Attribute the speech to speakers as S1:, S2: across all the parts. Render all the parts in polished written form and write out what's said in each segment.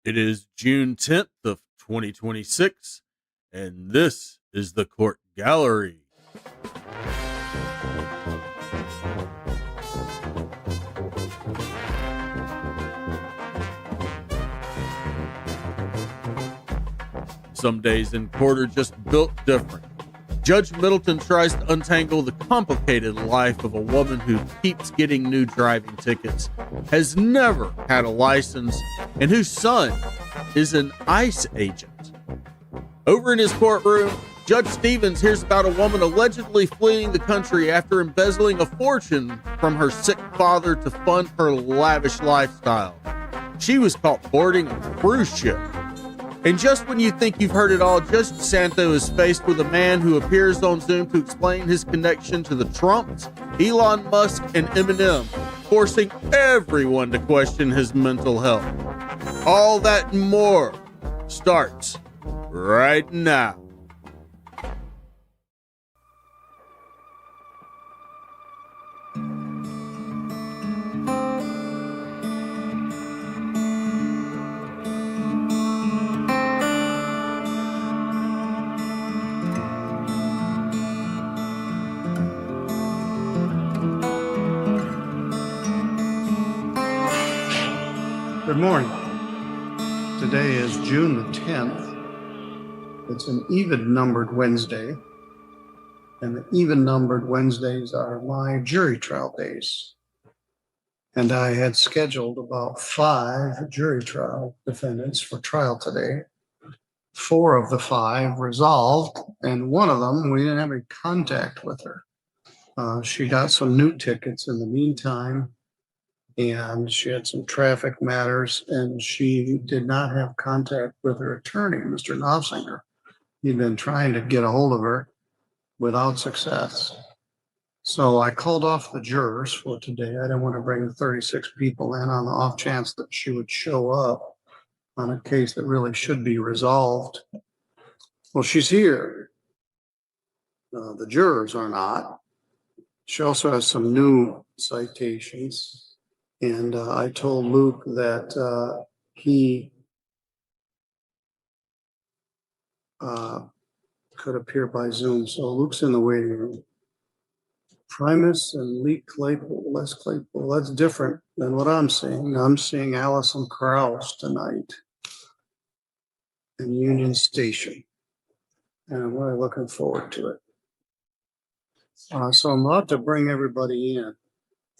S1: It is June 10th of 2026, and this is the Court Gallery. Some days in court are just built different. Judge Middleton tries to untangle the complicated life of a woman who keeps getting new driving tickets, has never had a license, and whose son is an ICE agent. Over in his courtroom, Judge Stevens hears about a woman allegedly fleeing the country after embezzling a fortune from her sick father to fund her lavish lifestyle. She was caught boarding a cruise ship. And just when you think you've heard it all, Judge DISANTO is faced with a man who appears on Zoom to explain his connection to the Trumps, Elon Musk, and Eminem, forcing everyone to question his mental health. All that and more starts right now.
S2: Good morning. Today is June the 10th. It's an even-numbered Wednesday, and the even-numbered Wednesdays are my jury trial days. And I had scheduled about 5 jury trial defendants for trial today. 4 of the 5 resolved, and one of them, we didn't have any contact with her. She got some new tickets in the meantime, and she had some traffic matters, and she did not have contact with her attorney, Mr. Knopfsinger. He'd been trying to get a hold of her without success. So I called off the jurors for today. I didn't want to bring 36 people in on the off chance that she would show up on a case that really should be resolved. Well, she's here. The jurors are not. She also has some new citations. And I told Luke that he could appear by Zoom. So Luke's in the waiting room. Primus and Lee Claypool, Les Claypool, that's different than what I'm seeing. I'm seeing Allison Krause tonight in Union Station. And I'm really looking forward to it. So I'm about to bring everybody in.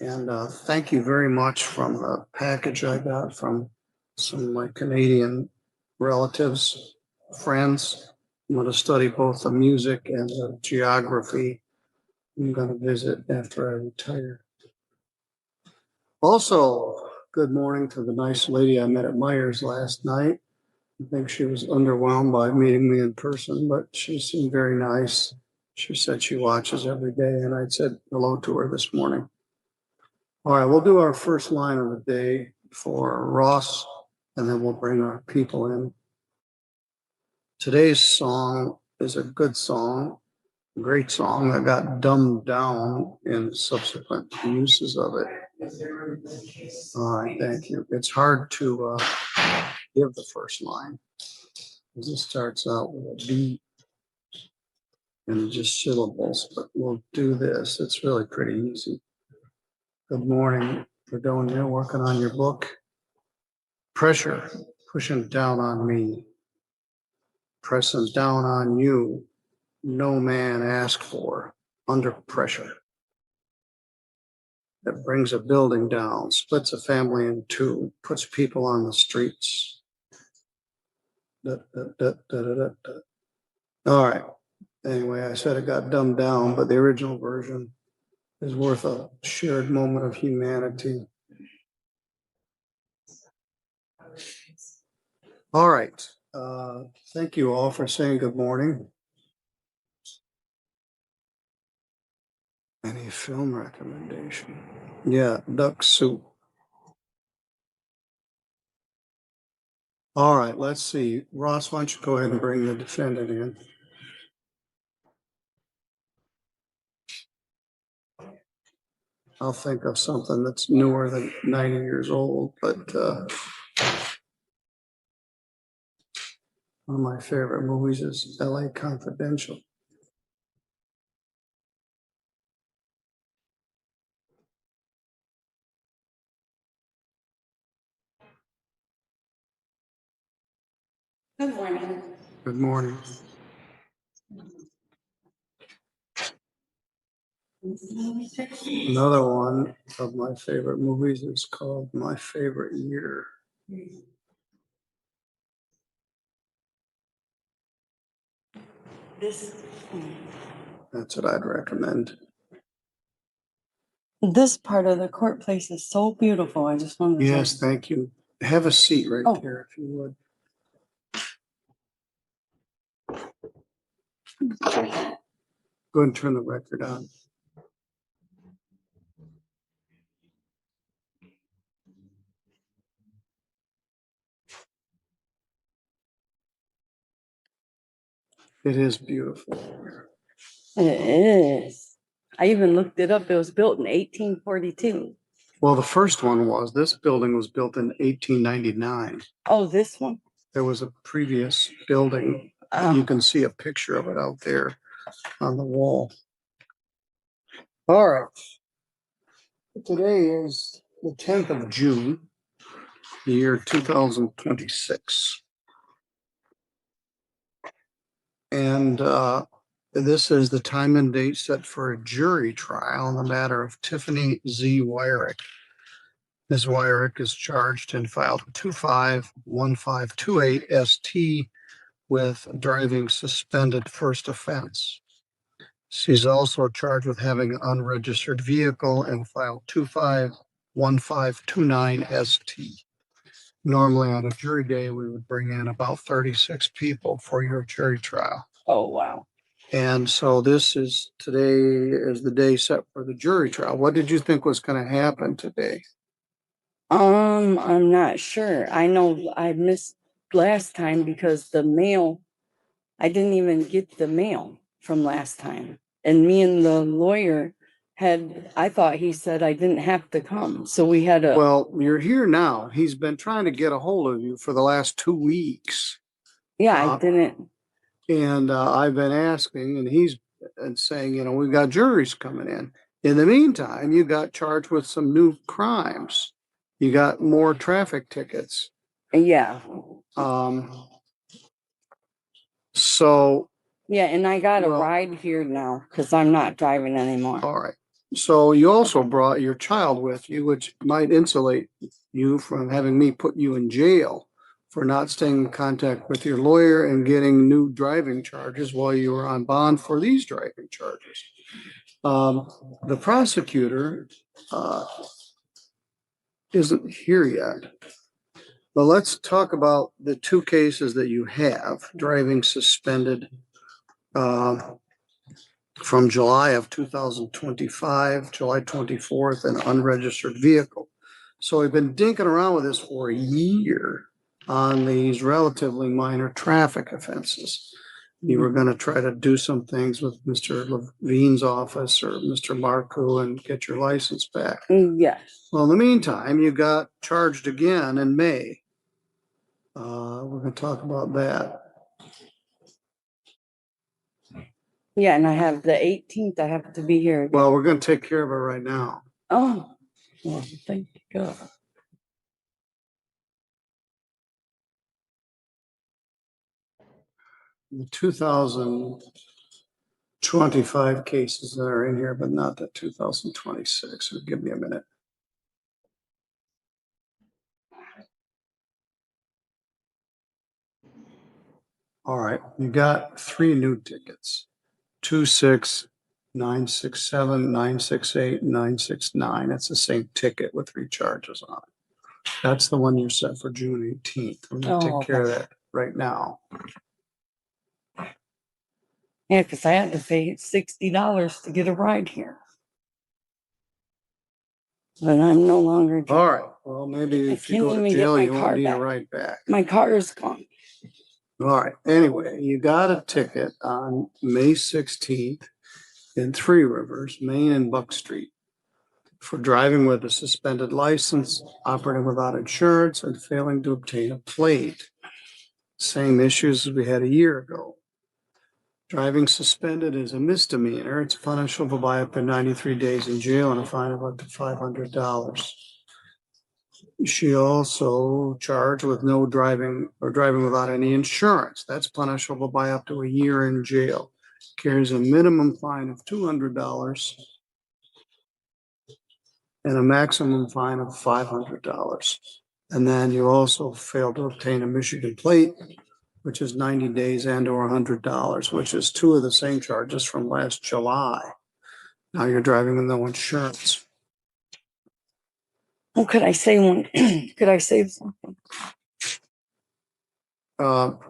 S2: And thank you very much from the package I got from some of my Canadian relatives, friends. I'm going to study both the music and the geography. I'm going to visit after I retire. Also, good morning to the nice lady I met at Myers last night. I think she was underwhelmed by meeting me in person, but she seemed very nice. She said she watches every day, and I said hello to her this morning. All right, we'll do our first line of the day for Ross, and then we'll bring our people in. Today's song is a good song, a great song that got dumbed down in subsequent uses of it. All right, thank you. It's hard to give the first line, because it starts out with a beat and just syllables, but we'll do this. It's really pretty easy. Good morning, Fredonia, working on your book. Pressure pushing down on me, pressing down on you. No man asked for, under pressure. That brings a building down, splits a family in 2, puts people on the streets. All right. Anyway, I said it got dumbed down, but the original version is worth a shared moment of humanity. All right. Thank you all for saying good morning. Any film recommendation? Yeah, duck soup. All right, let's see. Ross, why don't you go ahead and bring the defendant in? I'll think of something that's newer than 90 years old, but One of my favorite movies is LA Confidential.
S3: Good morning.
S2: Good morning. Another one of my favorite movies is called My Favorite Year. That's what I'd recommend.
S3: This part of the court place is so beautiful. I just wanted to.
S2: Yes, thank you. Have a seat right
S3: Oh.
S2: there if you would. Go and turn the record on. It is beautiful.
S3: It is. I even looked it up. It was built in 1842.
S2: Well, the first one was, this building was built in 1899.
S3: Oh, this one?
S2: There was a previous building. You can see a picture of it out there on the wall. All right. Today is the 10th of June, the year 2026. And this is the time and date set for a jury trial in the matter of Tiffany Z. Wyrick. Ms. Wyrick is charged in file 251528 ST with driving suspended first offense. She's also charged with having an unregistered vehicle in file 251529 ST. Normally on a jury day, we would bring in about 36 people for your jury trial.
S3: Oh, wow.
S2: And so today is the day set for the jury trial. What did you think was going to happen today?
S3: I'm not sure. I know I missed last time because the mail, I didn't even get the mail from last time. And me and the lawyer I thought he said I didn't have to come. So we had a.
S2: Well, you're here now. He's been trying to get a hold of you for the last 2 weeks.
S3: Yeah, I didn't.
S2: And I've been asking, and he's saying, we've got juries coming in. In the meantime, you got charged with some new crimes. You got more traffic tickets.
S3: Yeah.
S2: So.
S3: Yeah, and I got a ride here now because I'm not driving anymore.
S2: All right. So you also brought your child with you, which might insulate you from having me put you in jail for not staying in contact with your lawyer and getting new driving charges while you were on bond for these driving charges. The prosecutor isn't here yet. But let's talk about the 2 cases that you have, driving suspended from July of 2025, July 24th, an unregistered vehicle. So we've been dinking around with this for a year on these relatively minor traffic offenses. You were going to try to do some things with Mr. Levine's office or Mr. Marcoux and get your license back.
S3: Yes.
S2: Well, in the meantime, you got charged again in May. We're going to talk about that.
S3: Yeah, and I have the 18th. I have to be here again.
S2: Well, we're going to take care of it right now.
S3: Oh, well, thank God.
S2: The 2025 cases that are in here, but not the 2026. So give me a minute. All right, you got 3 new tickets: 26, 967, 968, 969. That's the same ticket with 3 charges on it. That's the one you're set for June 18th. I'm gonna take care of that right now.
S3: Yeah, because I had to pay $60 to get a ride here. But I'm no longer.
S2: All right, well, maybe if you go to jail, you won't need a ride back.
S3: My car is gone.
S2: All right, anyway, you got a ticket on May 16th in Three Rivers, Main and Buck Street, for driving with a suspended license, operating without insurance, and failing to obtain a plate. Same issues as we had a year ago. Driving suspended is a misdemeanor. It's punishable by up to 93 days in jail and a fine of up to $500. She also charged with no driving or driving without any insurance. That's punishable by up to a year in jail. Carries a minimum fine of $200 and a maximum fine of $500. And then you also failed to obtain a Michigan plate, which is 90 days and or $100, which is two of the same charges from last July. Now you're driving with no insurance.
S3: Oh, could I say one? Could I say something?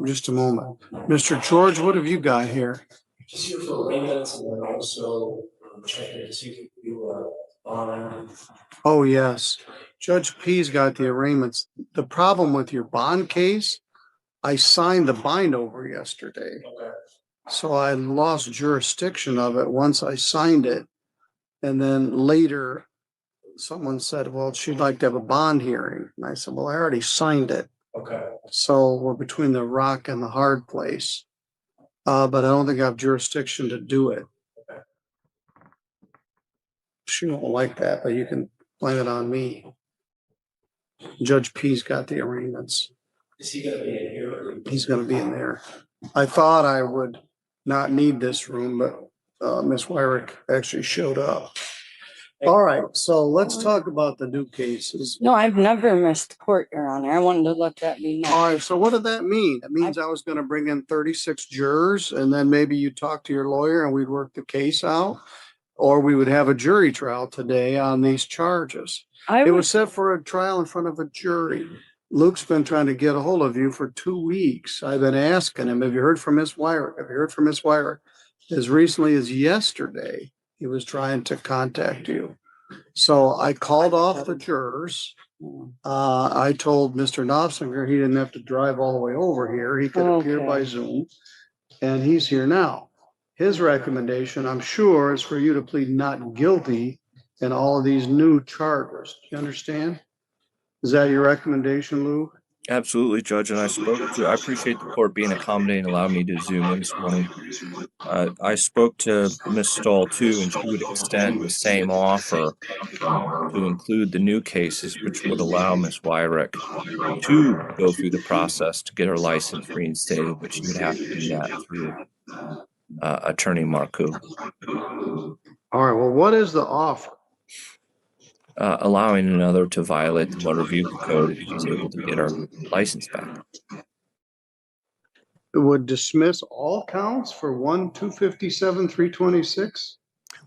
S2: Just a moment. Mr. George, what have you got here?
S4: Just here for arraignments and then also checking to see if you bond.
S2: Oh, yes. Judge P's got the arraignments. The problem with your bond case, I signed the bind over yesterday.
S4: Okay.
S2: So I lost jurisdiction of it once I signed it. And then later, someone said, well, she'd like to have a bond hearing. And I said, well, I already signed it.
S4: Okay.
S2: So we're between the rock and the hard place. But I don't think I have jurisdiction to do it.
S4: Okay.
S2: She won't like that, but you can blame it on me. Judge P's got the arraignments.
S4: Is he gonna be in here?
S2: He's gonna be in there. I thought I would not need this room, but Ms. Wyrick actually showed up. All right, so let's talk about the new cases.
S3: No, I've never missed court, Your Honor. I wanted to let that be known.
S2: All right, so what did that mean? It means I was gonna bring in 36 jurors and then maybe you talk to your lawyer and we'd work the case out? Or we would have a jury trial today on these charges. It was set for a trial in front of a jury. Luke's been trying to get a hold of you for 2 weeks. I've been asking him, have you heard from Miss Wyrick? Have you heard from Miss Wyrick? As recently as yesterday, he was trying to contact you. So I called off the jurors. I told Mr. Knopfinger he didn't have to drive all the way over here. He could appear by Zoom. And he's here now. His recommendation, I'm sure, is for you to plead not guilty in all of these new charges. Do you understand? Is that your recommendation, Lou?
S5: Absolutely, Judge. And I appreciate the court being accommodating and allowing me to Zoom in this morning. I spoke to Ms. Stahl too, and she would extend the same offer to include the new cases, which would allow Ms. Wyrick to go through the process to get her license reinstated, but she would have to do that through Attorney Marcoux.
S2: All right, well, what is the offer?
S5: Allowing another to violate the motor vehicle code if she's able to get her license back.
S2: It would dismiss all counts for 1-257, 326?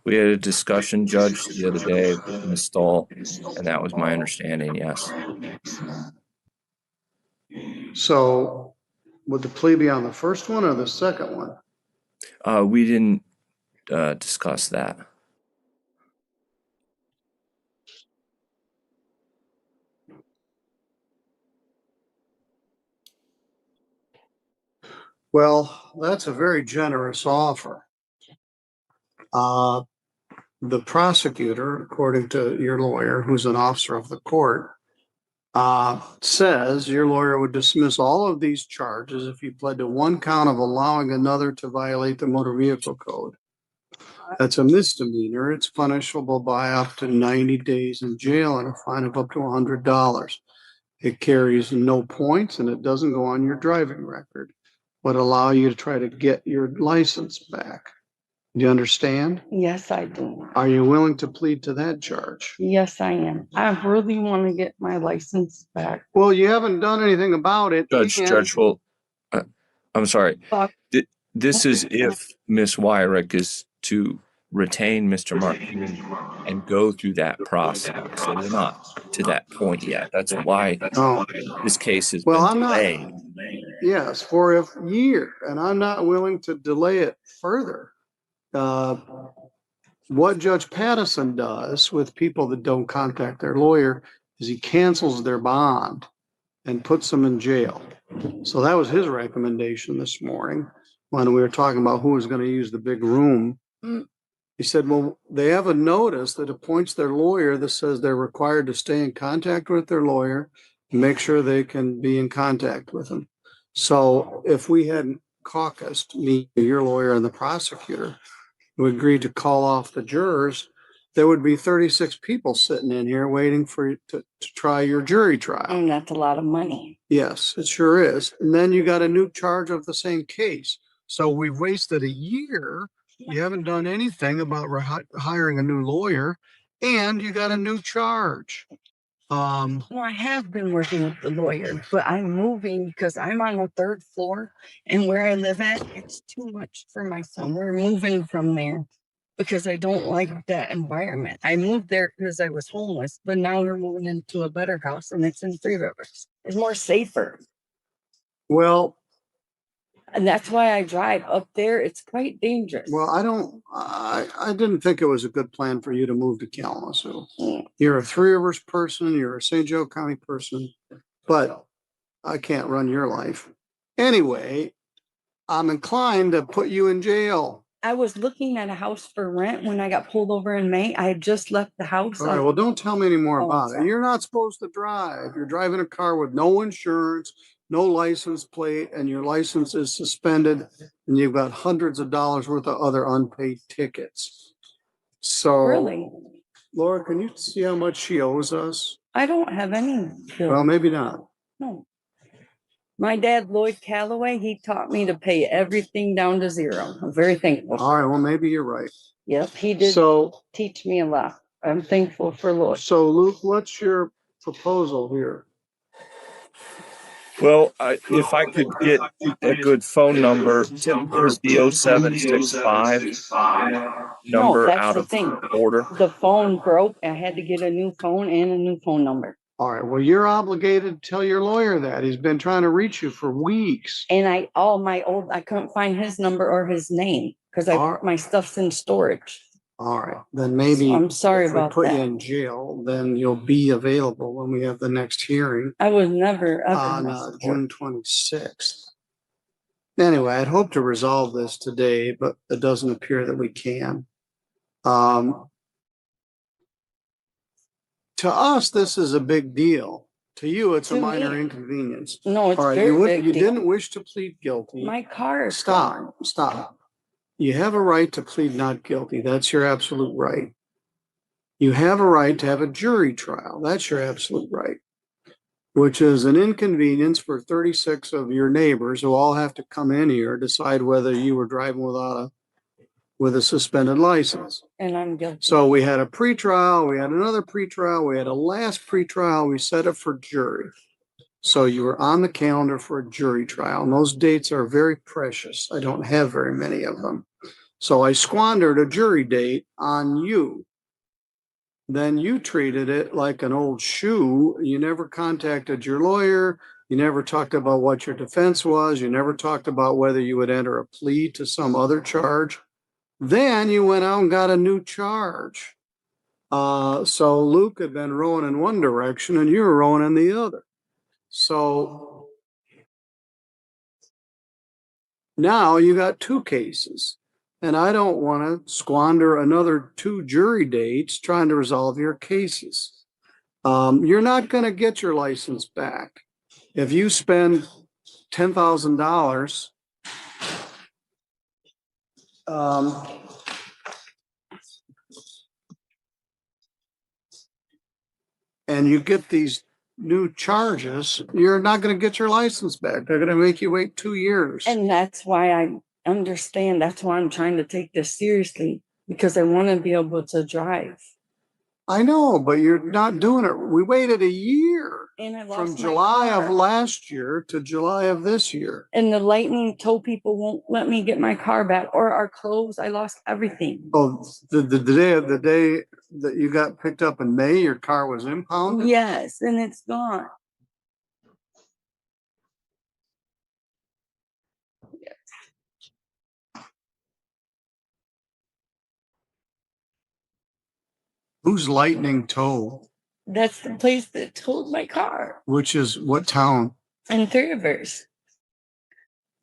S5: We had a discussion, Judge, the other day with Ms. Stahl, and that was my understanding, yes.
S2: So would the plea be on the first one or the second one?
S5: We didn't discuss that.
S2: Well, that's a very generous offer. The prosecutor, according to your lawyer, who's an officer of the court, says your lawyer would dismiss all of these charges if you pled to one count of allowing another to violate the motor vehicle code. That's a misdemeanor. It's punishable by up to 90 days in jail and a fine of up to $100. It carries no points and it doesn't go on your driving record, but allow you to try to get your license back. Do you understand?
S3: Yes, I do.
S2: Are you willing to plead to that charge?
S3: Yes, I am. I really want to get my license back.
S2: Well, you haven't done anything about it.
S5: Judge, well, I'm sorry. This is if Ms. Wyrick is to retain Mr. Martin and go through that process. So they're not to that point yet. That's why this case is delayed.
S2: Yes, for a year, and I'm not willing to delay it further. What Judge Pattison does with people that don't contact their lawyer is he cancels their bond and puts them in jail. So that was his recommendation this morning when we were talking about who was going to use the big room. He said, well, they have a notice that appoints their lawyer that says they're required to stay in contact with their lawyer and make sure they can be in contact with them. So if we hadn't caucused, me, your lawyer, and the prosecutor, who agreed to call off the jurors, there would be 36 people sitting in here waiting for you to try your jury trial.
S3: And that's a lot of money.
S2: Yes, it sure is. And then you got a new charge of the same case. So we've wasted a year. You haven't done anything about hiring a new lawyer, and you got a new charge.
S3: Well, I have been working with the lawyer, but I'm moving because I'm on the 3rd floor, and where I live at, it's too much for my son. We're moving from there because I don't like that environment. I moved there because I was homeless, but now we're moving into a better house, and it's in Three Rivers. It's more safer.
S2: Well,
S3: and that's why I drive up there. It's quite dangerous.
S2: Well, I didn't think it was a good plan for you to move to Kalamazoo. You're a Three Rivers person, you're a St. Joe County person, but I can't run your life. Anyway, I'm inclined to put you in jail.
S3: I was looking at a house for rent when I got pulled over in May. I had just left the house.
S2: All right, well, don't tell me any more about it. You're not supposed to drive. You're driving a car with no insurance, no license plate, and your license is suspended, and you've got hundreds of dollars worth of other unpaid tickets. So,
S3: Really?
S2: Laura, can you see how much she owes us?
S3: I don't have any bills.
S2: Well, maybe not.
S3: No. My dad, Lloyd Calloway, he taught me to pay everything down to zero. I'm very thankful.
S2: All right, well, maybe you're right.
S3: Yep, he did teach me a lot. I'm thankful for Lloyd.
S2: So, Luke, what's your proposal here?
S5: Well, if I could get a good phone number, Tim, is the 0765 number out of order?
S3: The phone broke. I had to get a new phone and a new phone number.
S2: All right. Well, you're obligated to tell your lawyer that. He's been trying to reach you for weeks.
S3: And I couldn't find his number or his name because my stuff's in storage.
S2: All right. Then maybe
S3: I'm sorry about that.
S2: If we put you in jail, then you'll be available when we have the next hearing.
S3: I was never
S2: on June 26th. Anyway, I'd hope to resolve this today, but it doesn't appear that we can. To us, this is a big deal. To you, it's a minor inconvenience.
S3: No, it's
S2: all right. You didn't wish to plead guilty.
S3: My car is
S2: Stop. You have a right to plead not guilty. That's your absolute right. You have a right to have a jury trial. That's your absolute right, which is an inconvenience for 36 of your neighbors who all have to come in here, decide whether you were driving with a suspended license.
S3: And I'm guilty.
S2: So we had a pretrial, we had another pretrial, we had a last pretrial, we set it for jury. So you were on the calendar for a jury trial, and those dates are very precious. I don't have very many of them. So I squandered a jury date on you. Then you treated it like an old shoe. You never contacted your lawyer. You never talked about what your defense was. You never talked about whether you would enter a plea to some other charge. Then you went out and got a new charge. So Luke had been rowing in one direction and you were rowing in the other. So now you got two cases. And I don't want to squander another 2 jury dates trying to resolve your cases. You're not going to get your license back. If you spend $10,000, and you get these new charges, you're not going to get your license back. They're going to make you wait 2 years.
S3: And that's why I understand. That's why I'm trying to take this seriously, because I want to be able to drive.
S2: I know, but you're not doing it. We waited a year from July of last year to July of this year.
S3: And the lightning tow people won't let me get my car back or our clothes. I lost everything.
S2: Oh, the day that you got picked up in May, your car was impounded?
S3: Yes, and it's gone.
S2: Who's Lightning Tow?
S3: That's the place that towed my car.
S2: Which is what town?
S3: In Three Rivers.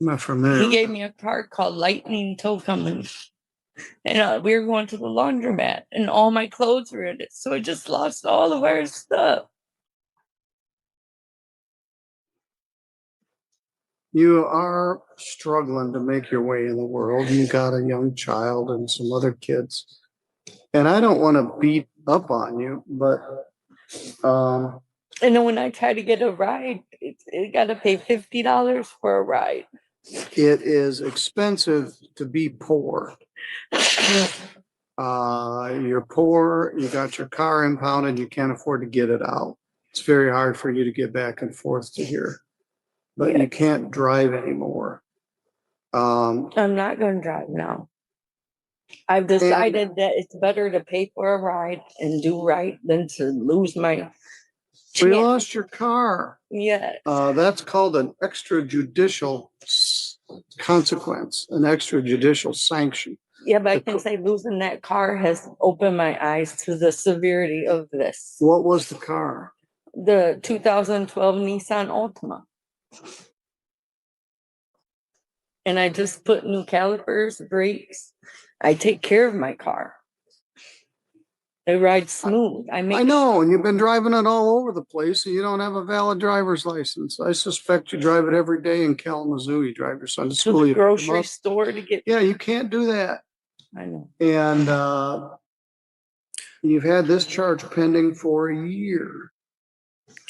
S2: I'm not familiar.
S3: He gave me a card called Lightning Tow Company. And we were going to the laundromat and all my clothes were in it. So I just lost all of our stuff.
S2: You are struggling to make your way in the world. You got a young child and some other kids. And I don't want to beat up on you, but
S3: And then when I try to get a ride, it got to pay $50 for a ride.
S2: it is expensive to be poor. You're poor, you got your car impounded, you can't afford to get it out. It's very hard for you to get back and forth to here, but you
S3: Yes.
S2: can't drive anymore.
S3: I'm not going to drive now. I've decided that it's better to pay for a ride and do right than to lose my
S2: We
S3: chance.
S2: lost your car.
S3: Yeah.
S2: That's called an extrajudicial consequence, an extrajudicial sanction.
S3: Yeah, but I can say losing that car has opened my eyes to the severity of this.
S2: What was the car?
S3: The 2012 Nissan Altima. And I just put new calipers, brakes. I take care of my car. It rides smooth. I
S2: know, and you've been driving it all over the place, and you don't have a valid driver's license. I suspect you drive it every day in Kalamazoo. You drive your son to
S3: to
S2: school.
S3: the
S2: You pick him
S3: grocery
S2: up.
S3: store to get.
S2: Yeah, you can't do that.
S3: I know.
S2: And you've had this charge pending for a year.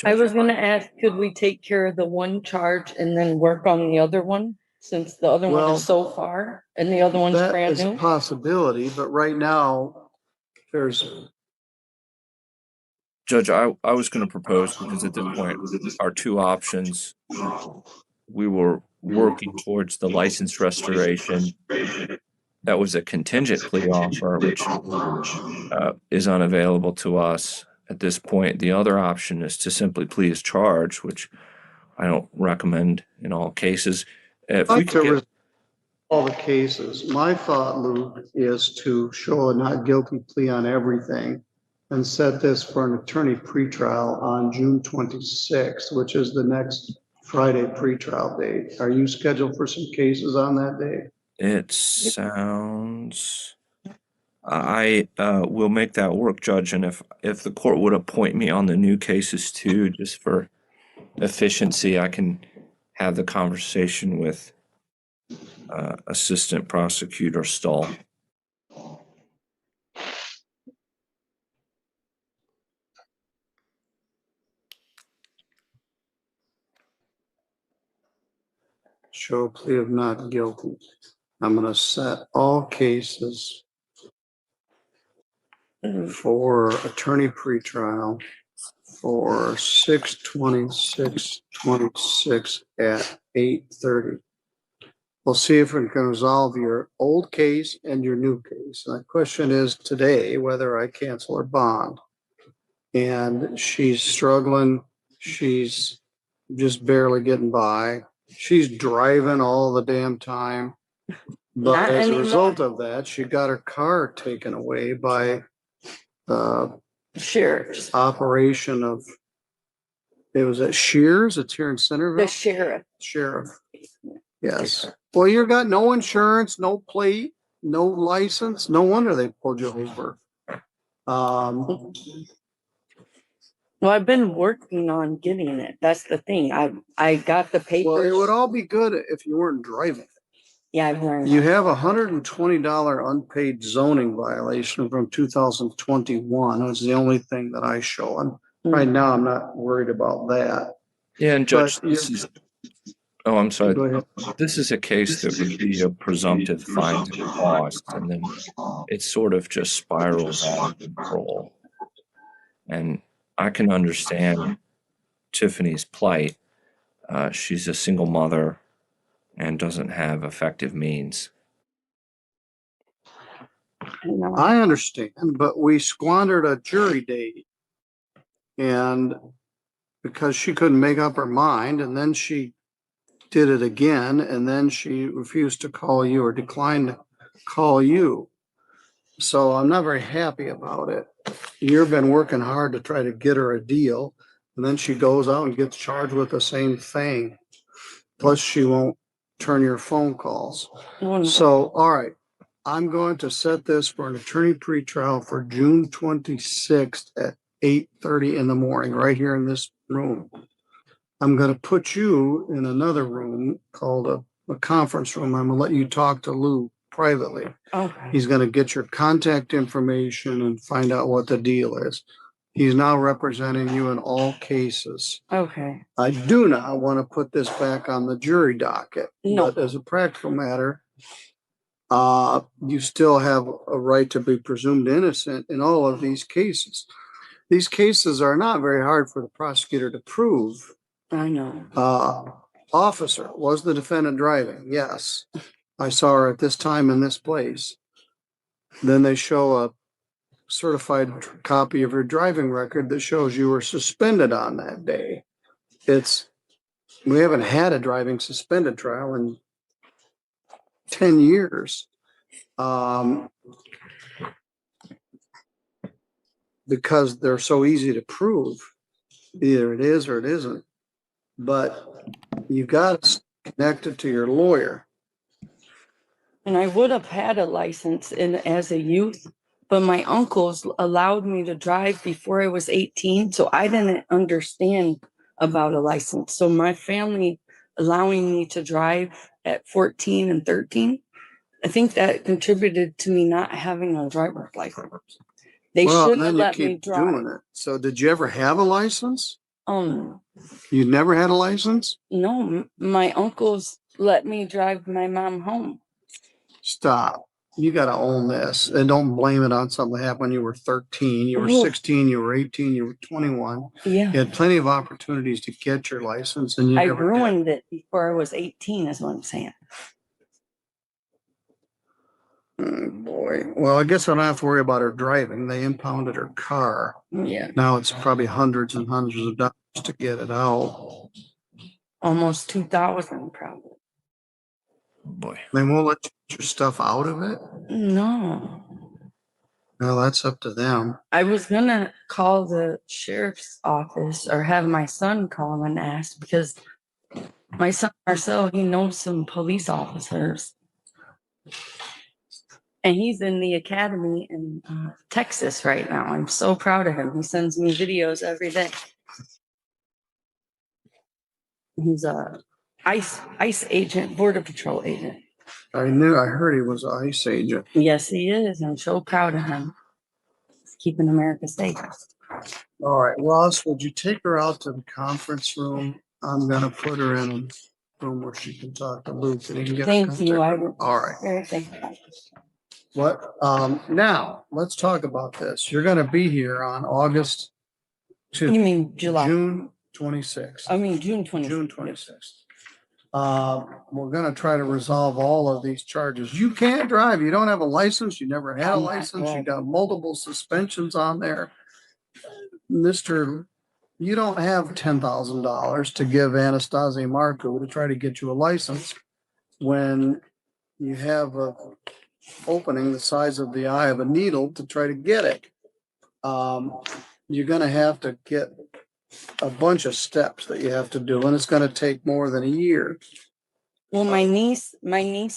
S3: I was gonna ask, could we take care of the one charge and then work on the other one? Since the other one
S2: Well,
S3: is so far and the other one's
S2: That
S3: brand
S2: is a
S3: new?
S2: possibility, but right now, there's,
S5: Judge, I was going to propose, because at this point, our two options, we were working towards the license restoration. That was a contingent plea offer, which is unavailable to us at this point. The other option is to simply plea as charged, which I don't recommend in all cases. If we could get
S2: all the cases. My thought, Luke, is to show a not guilty plea on everything and set this for an attorney pretrial on June 26th, which is the next Friday pretrial date. Are you scheduled for some cases on that day?
S5: It sounds. I will make that work, Judge, and if the court would appoint me on the new cases too, just for efficiency, I can have the conversation with Assistant Prosecutor Stahl.
S2: Show a plea of not guilty. I'm going to set all cases for attorney pretrial for 6/26/26 at 8:30. We'll see if we can resolve your old case and your new case. And the question is today whether I cancel her bond. And she's struggling. She's just barely getting by. She's driving all the damn time. But
S3: Not
S2: as a
S3: anymore.
S2: result of that, she got her car taken away by
S3: Sheriff.
S2: operation of, it was at Shears, it's here in Centerville.
S3: The sheriff.
S2: Sheriff. Yes. Well, you got no insurance, no plate, no license. No wonder they pulled you over.
S3: Well, I've been working on getting it. That's the thing. I got the papers.
S2: Well, it would all be good if you weren't driving.
S3: Yeah, I've learned.
S2: You have $120 unpaid zoning violation from 2021. That's the only thing that I show. And right now, I'm not worried about that.
S5: Yeah, and Judge,
S2: But
S5: this is. Oh, I'm sorry.
S2: Go ahead.
S5: This is a case that would be a presumptive fines and cost, and then it sort of just spirals out of control. And I can understand Tiffany's plight. She's a single mother and doesn't have effective means.
S2: I understand, but we squandered a jury date. And because she couldn't make up her mind, and then she did it again, and then she refused to call you or declined to call you. So I'm not very happy about it. You've been working hard to try to get her a deal, and then she goes out and gets charged with the same thing. Plus, she won't turn your phone calls. So, all right, I'm going to set this for an attorney pretrial for June 26th at 8:30 in the morning, right here in this room. I'm going to put you in another room called a conference room. I'm going to let you talk to Lou privately.
S3: Okay.
S2: He's going to get your contact information and find out what the deal is. He's now representing you in all cases.
S3: Okay.
S2: I do not want to put this back on the jury docket.
S3: No.
S2: But as a practical matter, you still have a right to be presumed innocent in all of these cases. These cases are not very hard for the prosecutor to prove.
S3: I know.
S2: Officer, was the defendant driving? Yes. I saw her at this time in this place. Then they show a certified copy of her driving record that shows you were suspended on that day. We haven't had a driving suspended trial in 10 years. Because they're so easy to prove. Either it is or it isn't. But you've got to connect it to your lawyer.
S3: And I would have had a license as a youth, but my uncles allowed me to drive before I was 18. So I didn't understand about a license. So my family allowing me to drive at 14 and 13, I think that contributed to me not having a driver's license. They shouldn't have let me drive.
S2: Doing it. So did you ever have a license?
S3: You
S2: never had a license?
S3: No, my uncles let me drive my mom home.
S2: Stop. You got to own this and don't blame it on something that happened when you were 13. You were 16, you were 18, you were 21.
S3: Yeah.
S2: You had plenty of opportunities to get your license and you
S3: I
S2: never
S3: ruined it before I was 18 is what I'm saying.
S2: Boy. Well, I guess I don't have to worry about her driving. They impounded her car.
S3: Yeah.
S2: Now it's probably hundreds and hundreds of dollars to get it out.
S3: Almost 2,000 probably.
S5: Boy.
S2: They won't let you get your stuff out of it?
S3: No.
S2: Well, that's up to them.
S3: I was gonna call the sheriff's office or have my son call and ask because my son Marcel, he knows some police officers. And he's in the academy in Texas right now. I'm so proud of him. He sends me videos every day. He's a ICE agent, Border Patrol agent.
S2: I heard he was an ICE agent.
S3: Yes, he is. I'm so proud of him. He's keeping America safe.
S2: All right, Ross, would you take her out to the conference room? I'm gonna put her in a room where she can talk to Luke. And he can get
S3: Thank you.
S2: All right.
S3: Very thankful.
S2: What? Now let's talk about this. You're gonna be here on August
S3: You mean July?
S2: June 26th.
S3: I mean June 26th.
S2: June 26th. We're gonna try to resolve all of these charges. You can't drive. You don't have a license. You never had a
S3: I'm not
S2: license. You
S3: driving.
S2: got multiple suspensions on there. Mister, you don't have $10,000 to give Anastasia Marco to try to get you a license when you have a opening the size of the eye of a needle to try to get it. You're gonna have to get a bunch of steps that you have to do, and it's gonna take more than a year.
S3: Well, my niece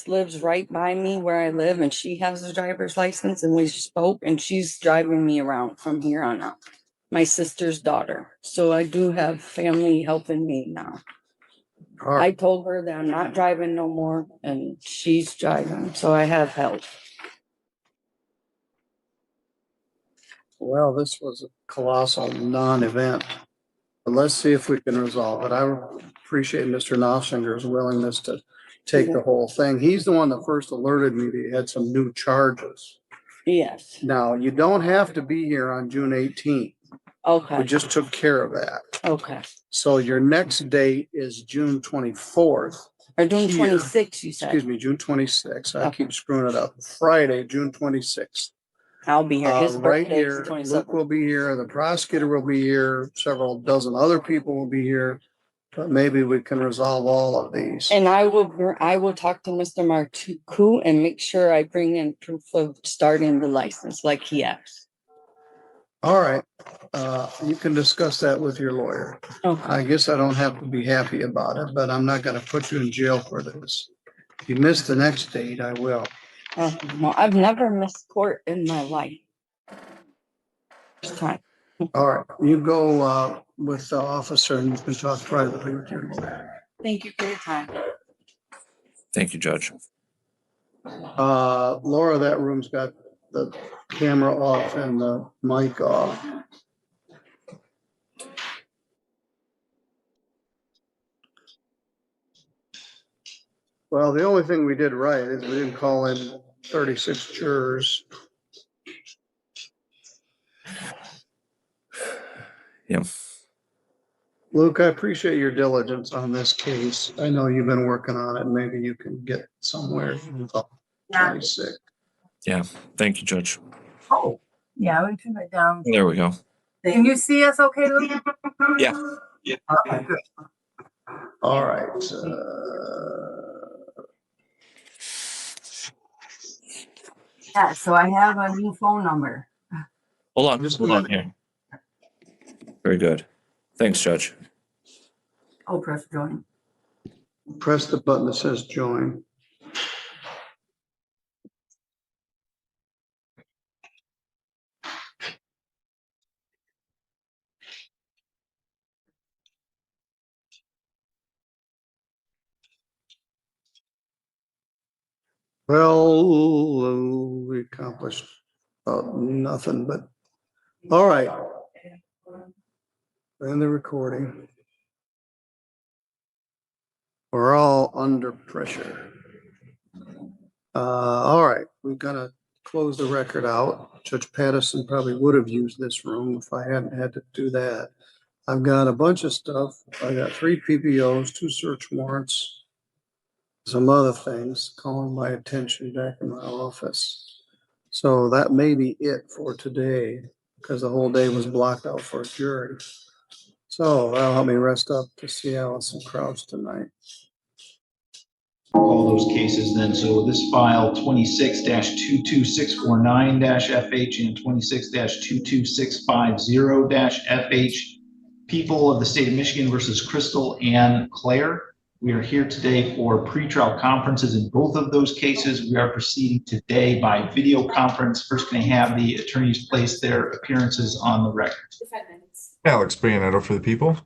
S3: lives right by me where I live, and she has a driver's license, and we spoke, and she's driving me around from here on out. My sister's daughter. So I do have family helping me now.
S2: All right.
S3: I told her that I'm not driving no more, and she's driving, so I have help.
S2: Well, this was a colossal non-event. But let's see if we can resolve it. I appreciate Mr. Knopfinger's willingness to take the whole thing. He's the one that first alerted me that he had some new charges.
S3: Yes.
S2: Now, you don't have to be here on June 18th. We
S3: Okay.
S2: just took care of that.
S3: Okay.
S2: So your next date is June 24th.
S3: Or June
S2: Here.
S3: 26th, you said.
S2: Excuse me, June 26th. I
S3: Okay.
S2: keep screwing it up. Friday, June 26th.
S3: I'll be here. His
S2: Right
S3: birthday is
S2: here,
S3: the
S2: Luke
S3: 27th.
S2: will be here, the prosecutor will be here, several dozen other people will be here. But maybe we can resolve all of these.
S3: And I will talk to Mr. Martuku and make sure I bring in proof of starting the license like he asked.
S2: All right, you can discuss that with your lawyer.
S3: Okay.
S2: I guess I don't have to be happy about it, but I'm not gonna put you in jail for this. If you miss the next date, I will.
S3: No, I've never missed court in my life. First time.
S2: All right, you go with the officer and you can talk privately with your lawyer.
S3: Thank you for your time.
S5: Thank you, Judge.
S2: Laura, that room's got the camera off and the mic off. Well, the only thing we did right is we didn't call in 36 jurors.
S5: Yeah.
S2: Luke, I appreciate your diligence on this case. I know you've been working on it. Maybe you can get somewhere. 26.
S5: Yeah. Thank you, Judge.
S6: Oh, yeah, we turn it down.
S5: There we go.
S6: Can you see us okay, Luke?
S5: Yeah.
S6: Okay, good.
S2: All right.
S6: Yeah, so I have a new phone number.
S5: Hold on here. Very good. Thanks, Judge.
S6: Oh, press join.
S2: Press the button that says join. Well, we accomplished nothing, but all right. And the recording. We're all under pressure. All right, we're gonna close the record out. Judge Pattison probably would have used this room if I hadn't had to do that. I've got a bunch of stuff. I got 3 PPOs, 2 search warrants, some other things calling my attention back in my office. So that may be it for today because the whole day was blocked out for a jury. So that'll help me rest up to see Allison Crouch tonight.
S7: All those cases then. So this file 26-22649-FH and 26-22650-FH. People of the state of Michigan versus Crystal Ann Clare. We are here today for pretrial conferences in both of those cases. We are proceeding today by video conference. First, can I have the attorneys place their appearances on the record?
S8: Alex Brianetto for the people.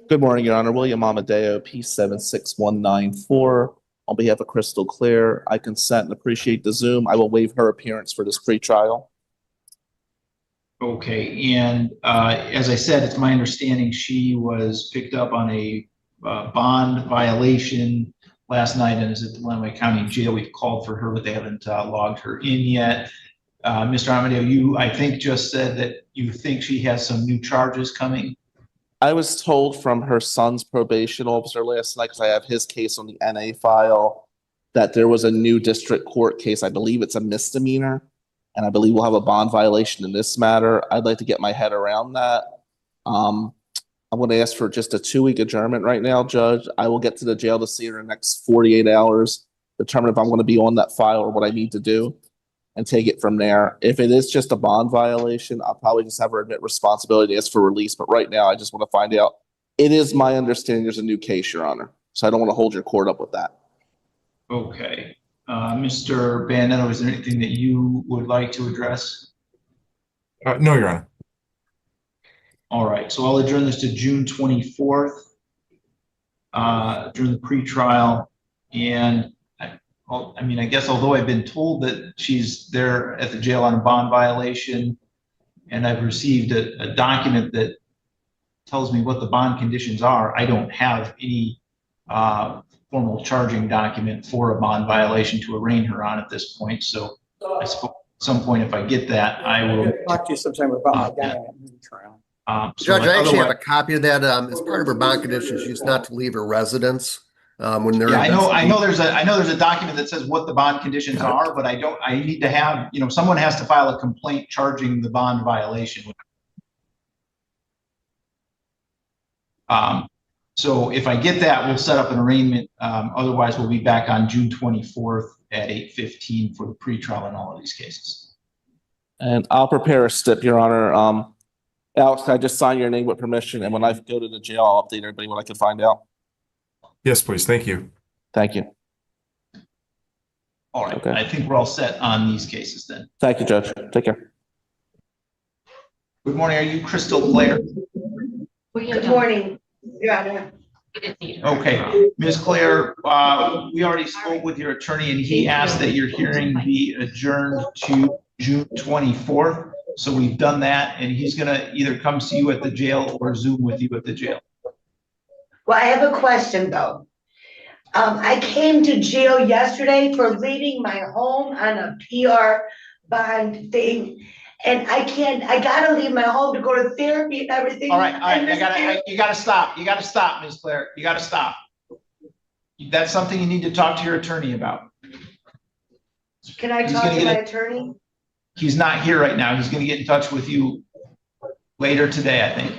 S9: Good morning, Your Honor. William Amadeo, P76194. On behalf of Crystal Clare, I consent and appreciate the Zoom. I will waive her appearance for this pretrial.
S7: Okay, and as I said, it's my understanding she was picked up on a bond violation last night and is at the Lenawee County Jail. We've called for her, but they haven't logged her in yet. Mr. Amadeo, you, I think, just said that you think she has some new charges coming.
S9: I was told from her son's probation officer last night, because I have his case on the NA file, that there was a new district court case. I believe it's a misdemeanor, and I believe we'll have a bond violation in this matter. I'd like to get my head around that. I'm going to ask for just a 2-week adjournment right now, Judge. I will get to the jail to see her in the next 48 hours, determine if I'm going to be on that file or what I need to do, and take it from there. If it is just a bond violation, I'll probably just have her admit responsibility, ask for release. But right now, I just want to find out. It is my understanding there's a new case, Your Honor. So I don't want to hold your court up with that.
S7: Okay. Mr. Banetto, is there anything that you would like to address?
S8: No, Your Honor.
S7: All right, so I'll adjourn this to June 24th during the pretrial. And I mean, I guess although I've been told that she's there at the jail on a bond violation, and I've received a document that tells me what the bond conditions are, I don't have any formal charging document for a bond violation to arraign her on at this point. So I suppose at some point, if I get that, I will
S10: talk to you sometime about that trial.
S11: Judge, I actually have a copy of that. As part of her bond conditions, she's not to leave her residence when they're.
S7: Yeah, I know there's a document that says what the bond conditions are, but I need to have, someone has to file a complaint charging the bond violation. So if I get that, we'll set up an arraignment. Otherwise, we'll be back on June 24th at 8:15 for the pretrial in all of these cases.
S9: And I'll prepare a stip, Your Honor. Alex, can I just sign your name with permission? And when I go to the jail, I'll update everybody what I can find out.
S8: Yes, please. Thank you.
S9: Thank you.
S7: All right.
S9: Okay.
S7: I think we're all set on these cases then.
S9: Thank you, Judge. Take care.
S7: Good morning. Are you Crystal Clare?
S6: Good morning, Your Honor.
S7: Okay, Ms. Clare, we already spoke with your attorney and he asked that your hearing be adjourned to June 24th. So we've done that and he's gonna either come see you at the jail or Zoom with you at the jail.
S6: Well, I have a question though. I came to jail yesterday for leaving my home on a PR bond thing. And I gotta leave my home to go to therapy and everything.
S7: All right, you gotta stop, Ms. Clare, you gotta stop. That's something you need to talk to your attorney about.
S6: Can I talk to my attorney?
S7: He's not here right now. He's gonna get in touch with you later today, I think.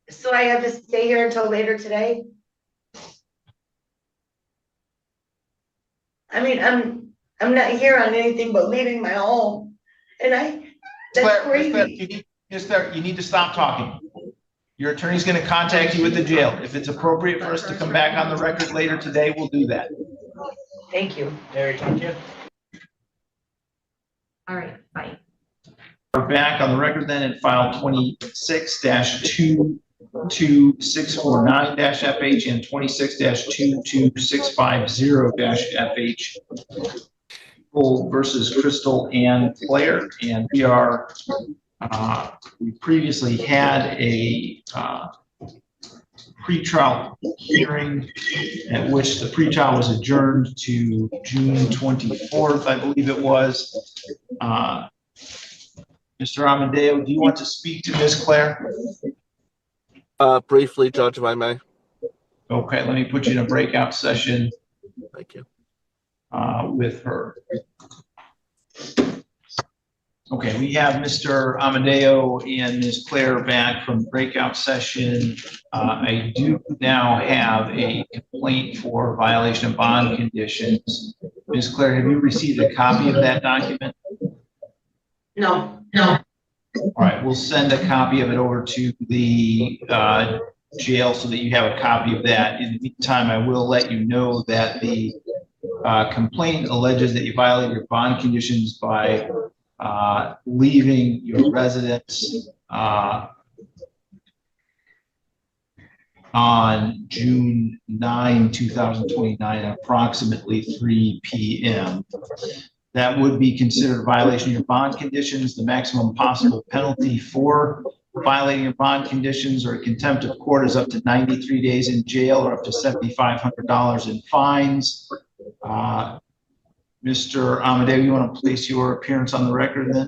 S6: So I have to stay here until later today? I mean, I'm not here on anything but leaving my home. And that's crazy.
S7: Ms. Clare, you need to stop talking. Your attorney's gonna contact you at the jail. If it's appropriate for us to come back on the record later today, we'll do that.
S6: Thank you.
S4: Mary, thank you.
S6: All right, bye.
S7: We're back on the record then in file 26-22649-FH and 26-22650-FH. Versus Crystal and Claire, and we previously had a pretrial hearing at which the pretrial was adjourned to June 24th, I believe it was. Mr. Amadeo, do you want to speak to Ms. Claire?
S9: Briefly, Judge, if I may.
S7: Okay, let me put you in a breakout session.
S9: Thank you.
S7: With her. Okay, we have Mr. Amadeo and Ms. Claire back from the breakout session. I do now have a complaint for violation of bond conditions. Ms. Claire, have you received a copy of that document?
S6: No.
S7: All right, we'll send a copy of it over to the jail so that you have a copy of that. In the meantime, I will let you know that the complaint alleges that you violated your bond conditions by leaving your residence on June 9, 2029 at approximately 3 p.m. That would be considered a violation of your bond conditions. The maximum possible penalty for violating your bond conditions or contempt of court is up to 93 days in jail or up to $7,500 in fines. Mr. Amadeo, you want to place your appearance on the record then?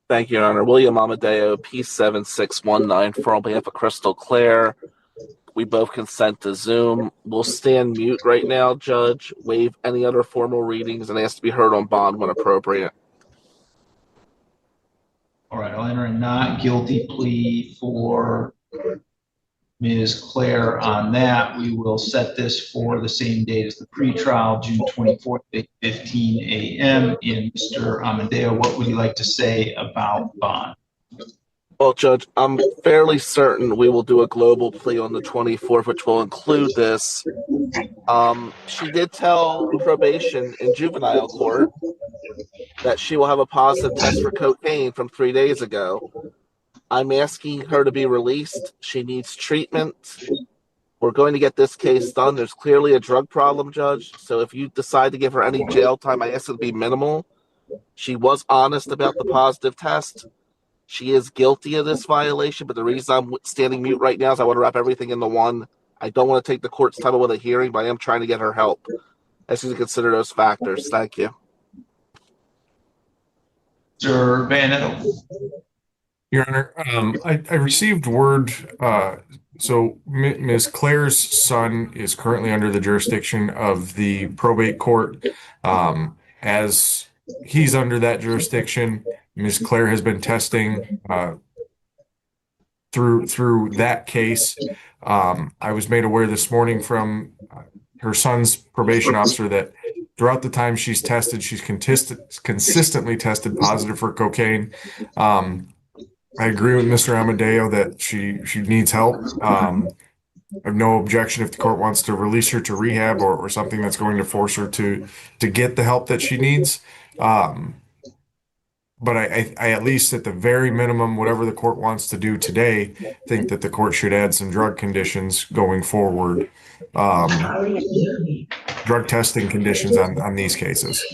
S9: Thank you, Your Honor. William Amadeo, P7619, for on behalf of Crystal Clare. We both consent to Zoom. We'll stand mute right now, Judge. Waive any other formal readings and ask to be heard on bond when appropriate.
S7: All right, I'll enter a not guilty plea for Ms. Claire on that. We will set this for the same date as the pretrial, June 24th at 15 a.m. And Mr. Amadeo, what would you like to say about bond?
S9: Well, Judge, I'm fairly certain we will do a global plea on the 24th, which will include this. She did tell probation in juvenile court that she will have a positive test for cocaine from 3 days ago. I'm asking her to be released. She needs treatment. We're going to get this case done. There's clearly a drug problem, Judge. So if you decide to give her any jail time, I ask it to be minimal. She was honest about the positive test. She is guilty of this violation, but the reason I'm standing mute right now is I want to wrap everything into one. I don't want to take the court's time with a hearing, but I am trying to get her help. I ask you to consider those factors. Thank you.
S7: Mr. Van.
S8: Your Honor, I received word, so Ms. Claire's son is currently under the jurisdiction of the probate court. As he's under that jurisdiction, Ms. Claire has been testing through that case. I was made aware this morning from her son's probation officer that throughout the time she's tested, she's consistently tested positive for cocaine. I agree with Mr. Amadeo that she needs help. I have no objection if the court wants to release her to rehab or something that's going to force her to get the help that she needs. but I at least at the very minimum, whatever the court wants to do today, think that the court should add some drug conditions going forward. Drug testing conditions on these cases.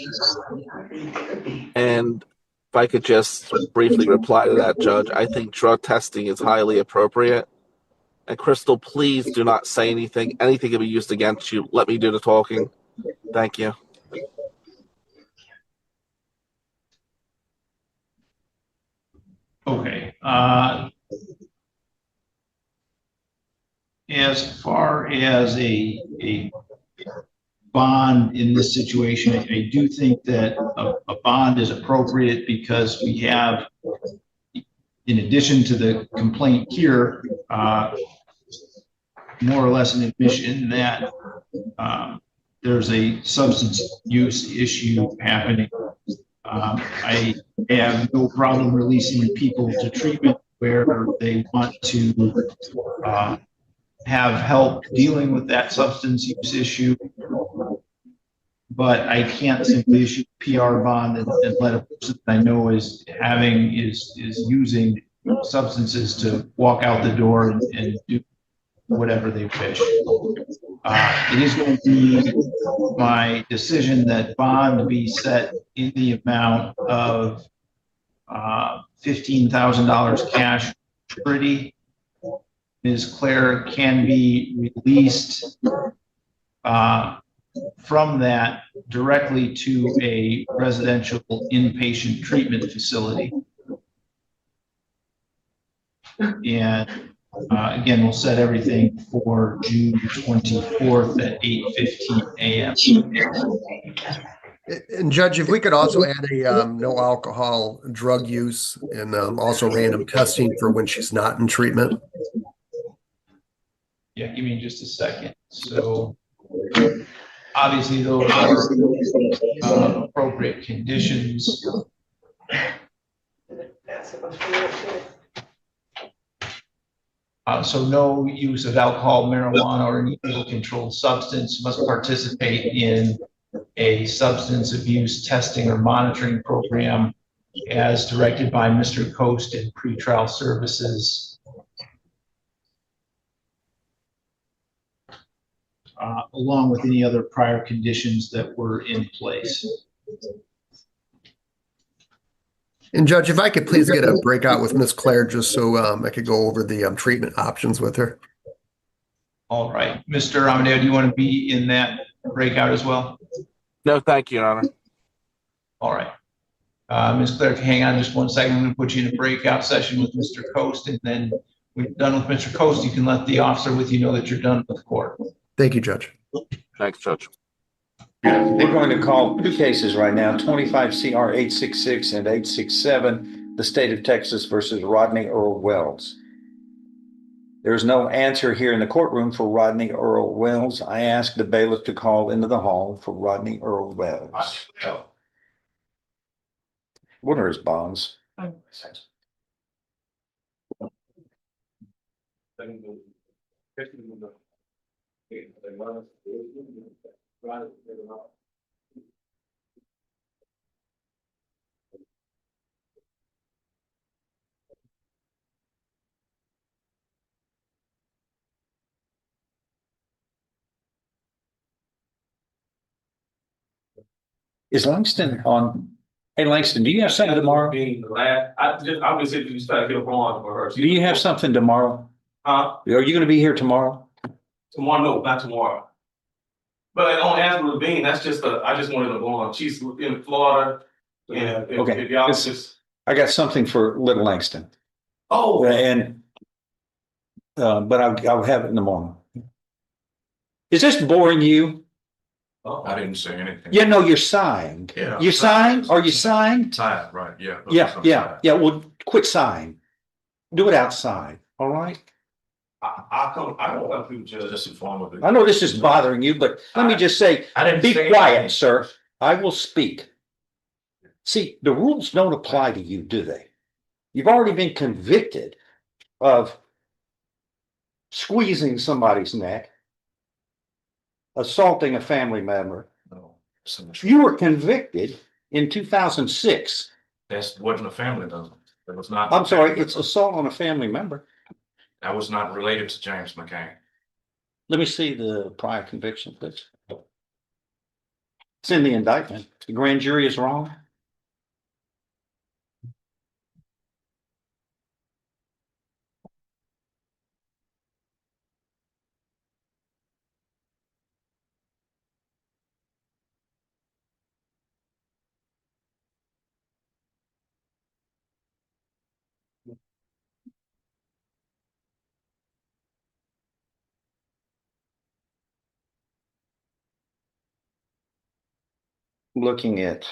S9: And if I could just briefly reply to that, Judge, I think drug testing is highly appropriate. And Crystal, please do not say anything. Anything can be used against you. Let me do the talking. Thank you.
S7: Okay. As far as a bond in this situation, I do think that a bond is appropriate because we have, in addition to the complaint here, more or less an admission that there's a substance use issue happening. I have no problem releasing people to treatment where they want to have help dealing with that substance use issue. But I can't simply issue a PR bond and let a person that I know is using substances to walk out the door and do whatever they wish. It is going to be my decision that bond be set in the amount of $15,000 cash surety. Ms. Claire can be released from that directly to a residential inpatient treatment facility. And again, we'll set everything for June 24th at 8:15 a.m.
S11: And Judge, if we could also add a no alcohol drug use and also random testing for when she's not in treatment.
S7: Yeah, give me just a second. So obviously those are appropriate conditions. So no use of alcohol, marijuana, or any illegal controlled substance, must participate in a substance abuse testing or monitoring program as directed by Mr. Coast in pretrial services. Along with any other prior conditions that were in place.
S11: And Judge, if I could please get a breakout with Miss Claire, just so I could go over the treatment options with her.
S7: All right, Mr. Amadeo, do you want to be in that breakout as well?
S9: No, thank you, Your Honor.
S7: All right. Ms. Claire, if you hang on just one second, I'm going to put you in a breakout session with Mr. Coast, and then when you're done with Mr. Coast, you can let the officer with you know that you're done with court.
S11: Thank you, Judge.
S9: Thanks, Judge.
S12: They're going to call two cases right now, 25 CR 866 and 867, the state of Texas versus Rodney Earl Wells. There's no answer here in the courtroom for Rodney Earl Wells. I asked the bailiff to call into the hall for Rodney Earl Wells. What are his bonds? Is Langston on? Hey, Langston, do you have something tomorrow?
S4: I'm just if you start to get a bond for her.
S12: Do you have something tomorrow?
S4: Huh?
S12: Are you going to be here tomorrow?
S4: Tomorrow, no, not tomorrow. But on Aspen Ravine, that's just I just wanted to go on. She's in Florida. And if y'all just.
S12: I got something for little Langston.
S4: Oh.
S12: And but I'll have it in the morning. Is this boring you?
S13: Oh, I didn't say anything.
S12: Yeah, no, you're sighing.
S13: Yeah.
S12: You're sighing? Are you sighing?
S13: Sighing, right, yeah.
S12: Yeah. Well, quit sighing. Do it outside, all right?
S4: I don't want to just inform of it.
S12: I know this is bothering you, but let me just say, be quiet, sir. I will speak. See, the rules don't apply to you, do they? You've already been convicted of squeezing somebody's neck, assaulting a family member. You were convicted in 2006
S13: That wasn't a family member. It was not.
S12: I'm sorry, it's assault on a family member.
S13: That was not related to James McCain.
S12: Let me see the prior conviction, please. It's in the indictment. The grand jury is wrong. Looking at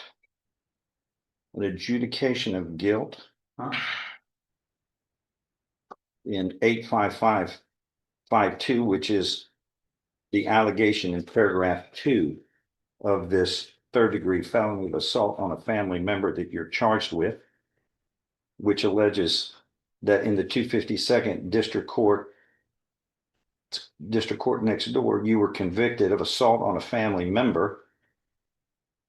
S12: the adjudication of guilt in 85552, which is the allegation in paragraph 2 of this third-degree felony of assault on a family member that you're charged with, which alleges that in the 252nd district court next door, you were convicted of assault on a family member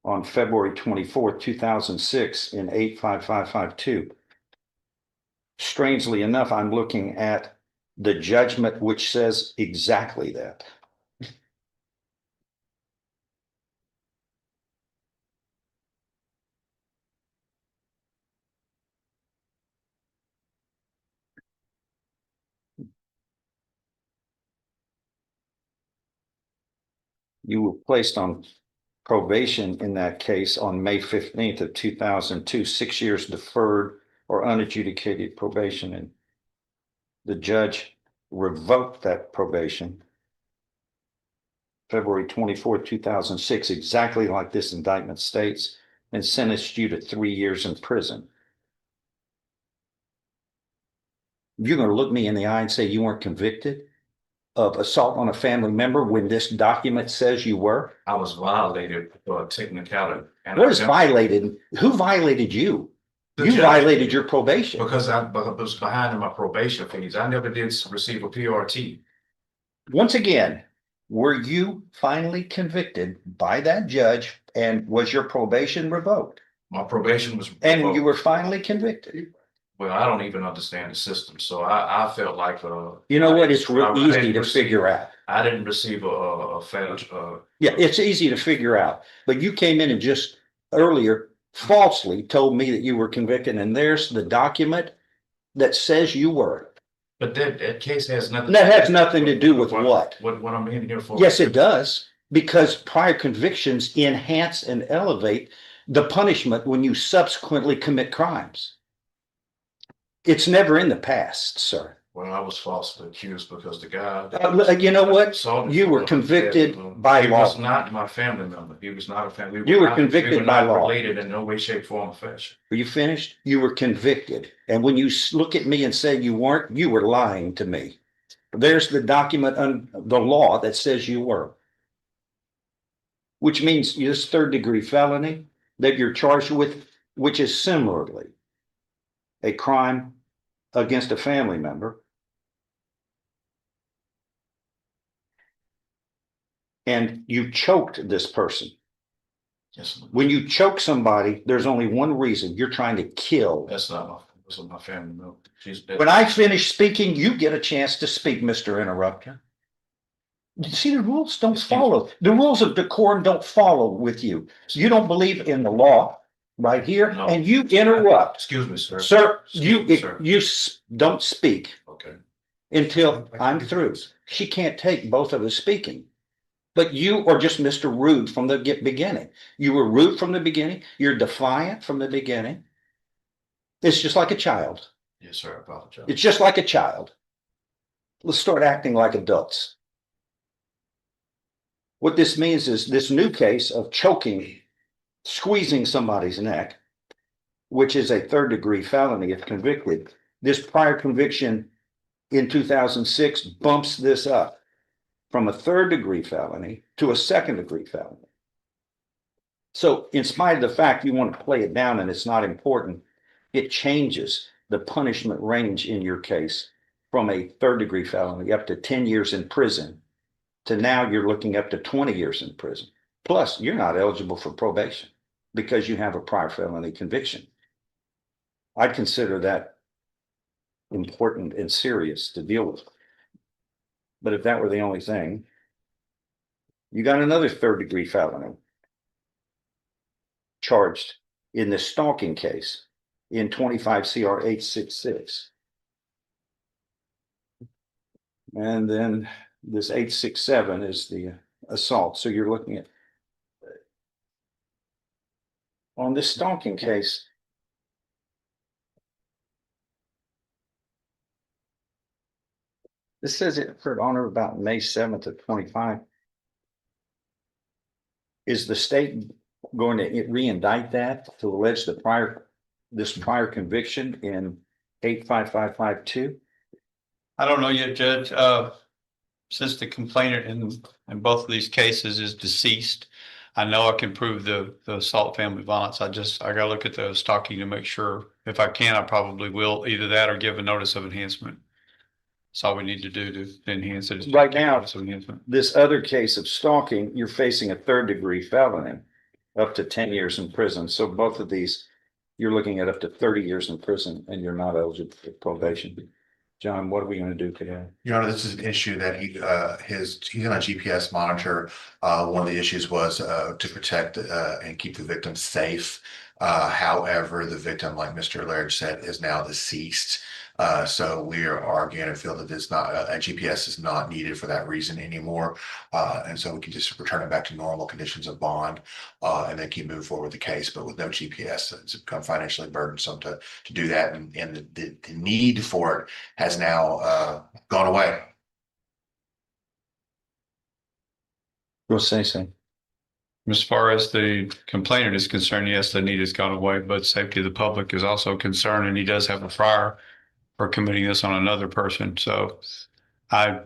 S12: on February 24th, 2006 in 85552. Strangely enough, I'm looking at the judgment which says exactly that. You were placed on probation in that case on May 15th of 2002, 6 years deferred or unadjudicated probation, and the judge revoked that probation February 24th, 2006, exactly like this indictment states, and sentenced you to 3 years in prison. You're going to look me in the eye and say you weren't convicted of assault on a family member when this document says you were?
S13: I was violated for technicality.
S12: What is violated? Who violated you? You violated your probation.
S13: Because I was behind in my probation fees. I never did receive a PRT.
S12: Once again, were you finally convicted by that judge, and was your probation revoked?
S13: My probation was revoked.
S12: And you were finally convicted?
S13: Well, I don't even understand the system, so I felt like
S12: you know what? It's real easy to figure out.
S13: I didn't receive a fair.
S12: Yeah, it's easy to figure out. But you came in and just earlier falsely told me that you were convicted, and there's the document that says you were.
S13: But that case has nothing.
S12: That has nothing to do with what?
S13: What I'm in here for?
S12: Yes, it does, because prior convictions enhance and elevate the punishment when you subsequently commit crimes. It's never in the past, sir.
S13: Well, I was falsely accused because the guy.
S12: You know what? You were convicted by law.
S13: He was not my family member. He was not a family.
S12: You were convicted by law.
S13: Related in no way, shape, form, or fashion.
S12: Are you finished? You were convicted. And when you look at me and say you weren't, you were lying to me. There's the document on the law that says you were. Which means this third-degree felony that you're charged with, which is similarly a crime against a family member. And you choked this person.
S13: Yes.
S12: When you choke somebody, there's only one reason: you're trying to kill.
S13: That's not my family member. She's dead.
S12: When I finish speaking, you get a chance to speak, Mr. Interrupter. You see, the rules don't follow. The rules of decorum don't follow with you. You don't believe in the law right here,
S13: No.
S12: And you interrupt.
S13: Excuse me, sir.
S12: Sir,
S13: Excuse me, sir.
S12: you don't speak
S13: Okay.
S12: until I'm through. She can't take both of us speaking. But you are just Mr. Rude from the beginning. You were rude from the beginning. You're defiant from the beginning. It's just like a child.
S13: Yes, sir. I apologize.
S12: It's just like a child. Let's start acting like adults. What this means is this new case of choking, squeezing somebody's neck, which is a third-degree felony if convicted. This prior conviction in 2006 bumps this up from a third-degree felony to a second-degree felony. So in spite of the fact you want to play it down and it's not important, it changes the punishment range in your case from a third-degree felony up to 10 years in prison to now you're looking up to 20 years in prison. Plus, you're not eligible for probation because you have a prior felony conviction. I'd consider that important and serious to deal with. But if that were the only thing, you got another third-degree felony charged in the stalking case in 25 CR 866. And then this 867 is the assault. So you're looking at, on this stalking case, this says it occurred on or about May 7th of 25. Is the state going to re-indict that to allege this prior conviction in 85552?
S14: I don't know yet, Judge. Since the complainant in both of these cases is deceased, I know I can prove the assault family violence. I gotta look at the stalking to make sure. If I can, I probably will either that or give a notice of enhancement. That's all we need to do to enhance it. Is
S12: Right now,
S14: notice of enhancement.
S12: this other case of stalking, you're facing a third-degree felony, up to 10 years in prison. So both of these, you're looking at up to 30 years in prison, and you're not eligible for probation. John, what are we going to do today?
S15: Your Honor, this is an issue that he's on a GPS monitor. One of the issues was to protect and keep the victim safe. However, the victim, like Mr. Laird said, is now deceased. So we are arguing and feel that it's not a GPS is not needed for that reason anymore. And so we can just return it back to normal conditions of bond and then keep moving forward with the case. But with no GPS, it's become financially burdensome to do that. And the need for it has now gone away.
S12: We'll say so.
S14: As far as the complainant is concerned, yes, the need has gone away, but safety of the public is also concerned, and he does have a prior for committing this on another person. So I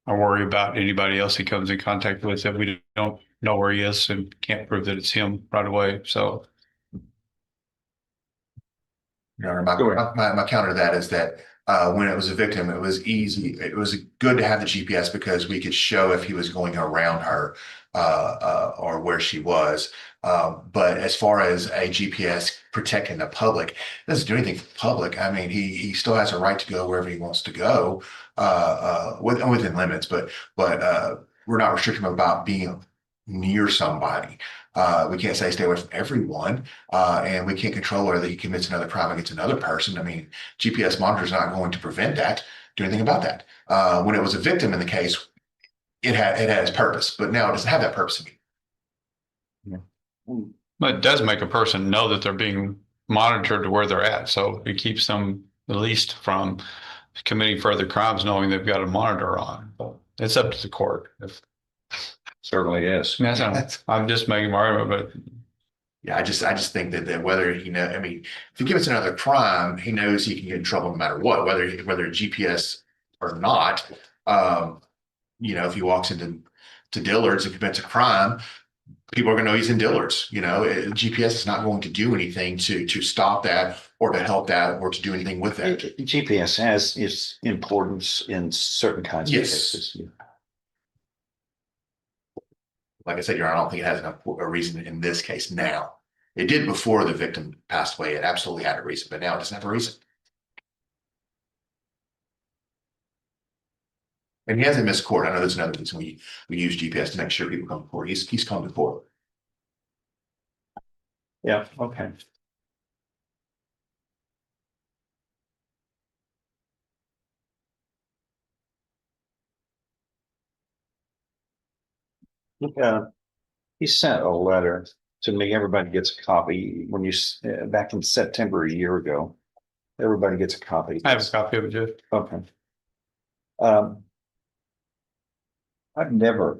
S14: worry about anybody else he comes in contact with that we don't know where he is and can't prove that it's him right away. So
S15: Your Honor, my counter to that is that when it was a victim, it was easy. It was good to have the GPS because we could show if he was going around her or where she was. But as far as a GPS protecting the public, it doesn't do anything for the public. I mean, he still has a right to go wherever he wants to go within limits, but we're not restricting him about being near somebody. We can't say stay away from everyone, and we can't control whether he commits another crime against another person. I mean, GPS monitor is not going to prevent that, do anything about that. When it was a victim in the case, it had its purpose, but now it doesn't have that purpose anymore.
S14: but it does make a person know that they're being monitored to where they're at. So it keeps them at least from committing further crimes, knowing they've got a monitor on. But it's up to the court. If
S12: certainly is.
S14: I'm just making my argument, but
S15: yeah, I just think that whether I mean, if he commits another crime, he knows he can get in trouble no matter what, whether GPS or not. If he walks into Dillard's and commits a crime, people are going to know he's in Dillard's. GPS is not going to do anything to stop that or to help that or to do anything with that.
S12: GPS has its importance in certain kinds of cases.
S15: Like I said, Your Honor, I don't think it has a reason in this case now. It did before the victim passed away. It absolutely had a reason, but now it doesn't have a reason. And he hasn't missed court. I know there's another reason we use GPS to make sure people come to court. He's come to court.
S12: Yeah, okay. Look, he sent a letter to me. Everybody gets a copy when you back in September a year ago. Everybody gets a copy.
S14: I have a copy of it, Jeff.
S12: Okay. I've never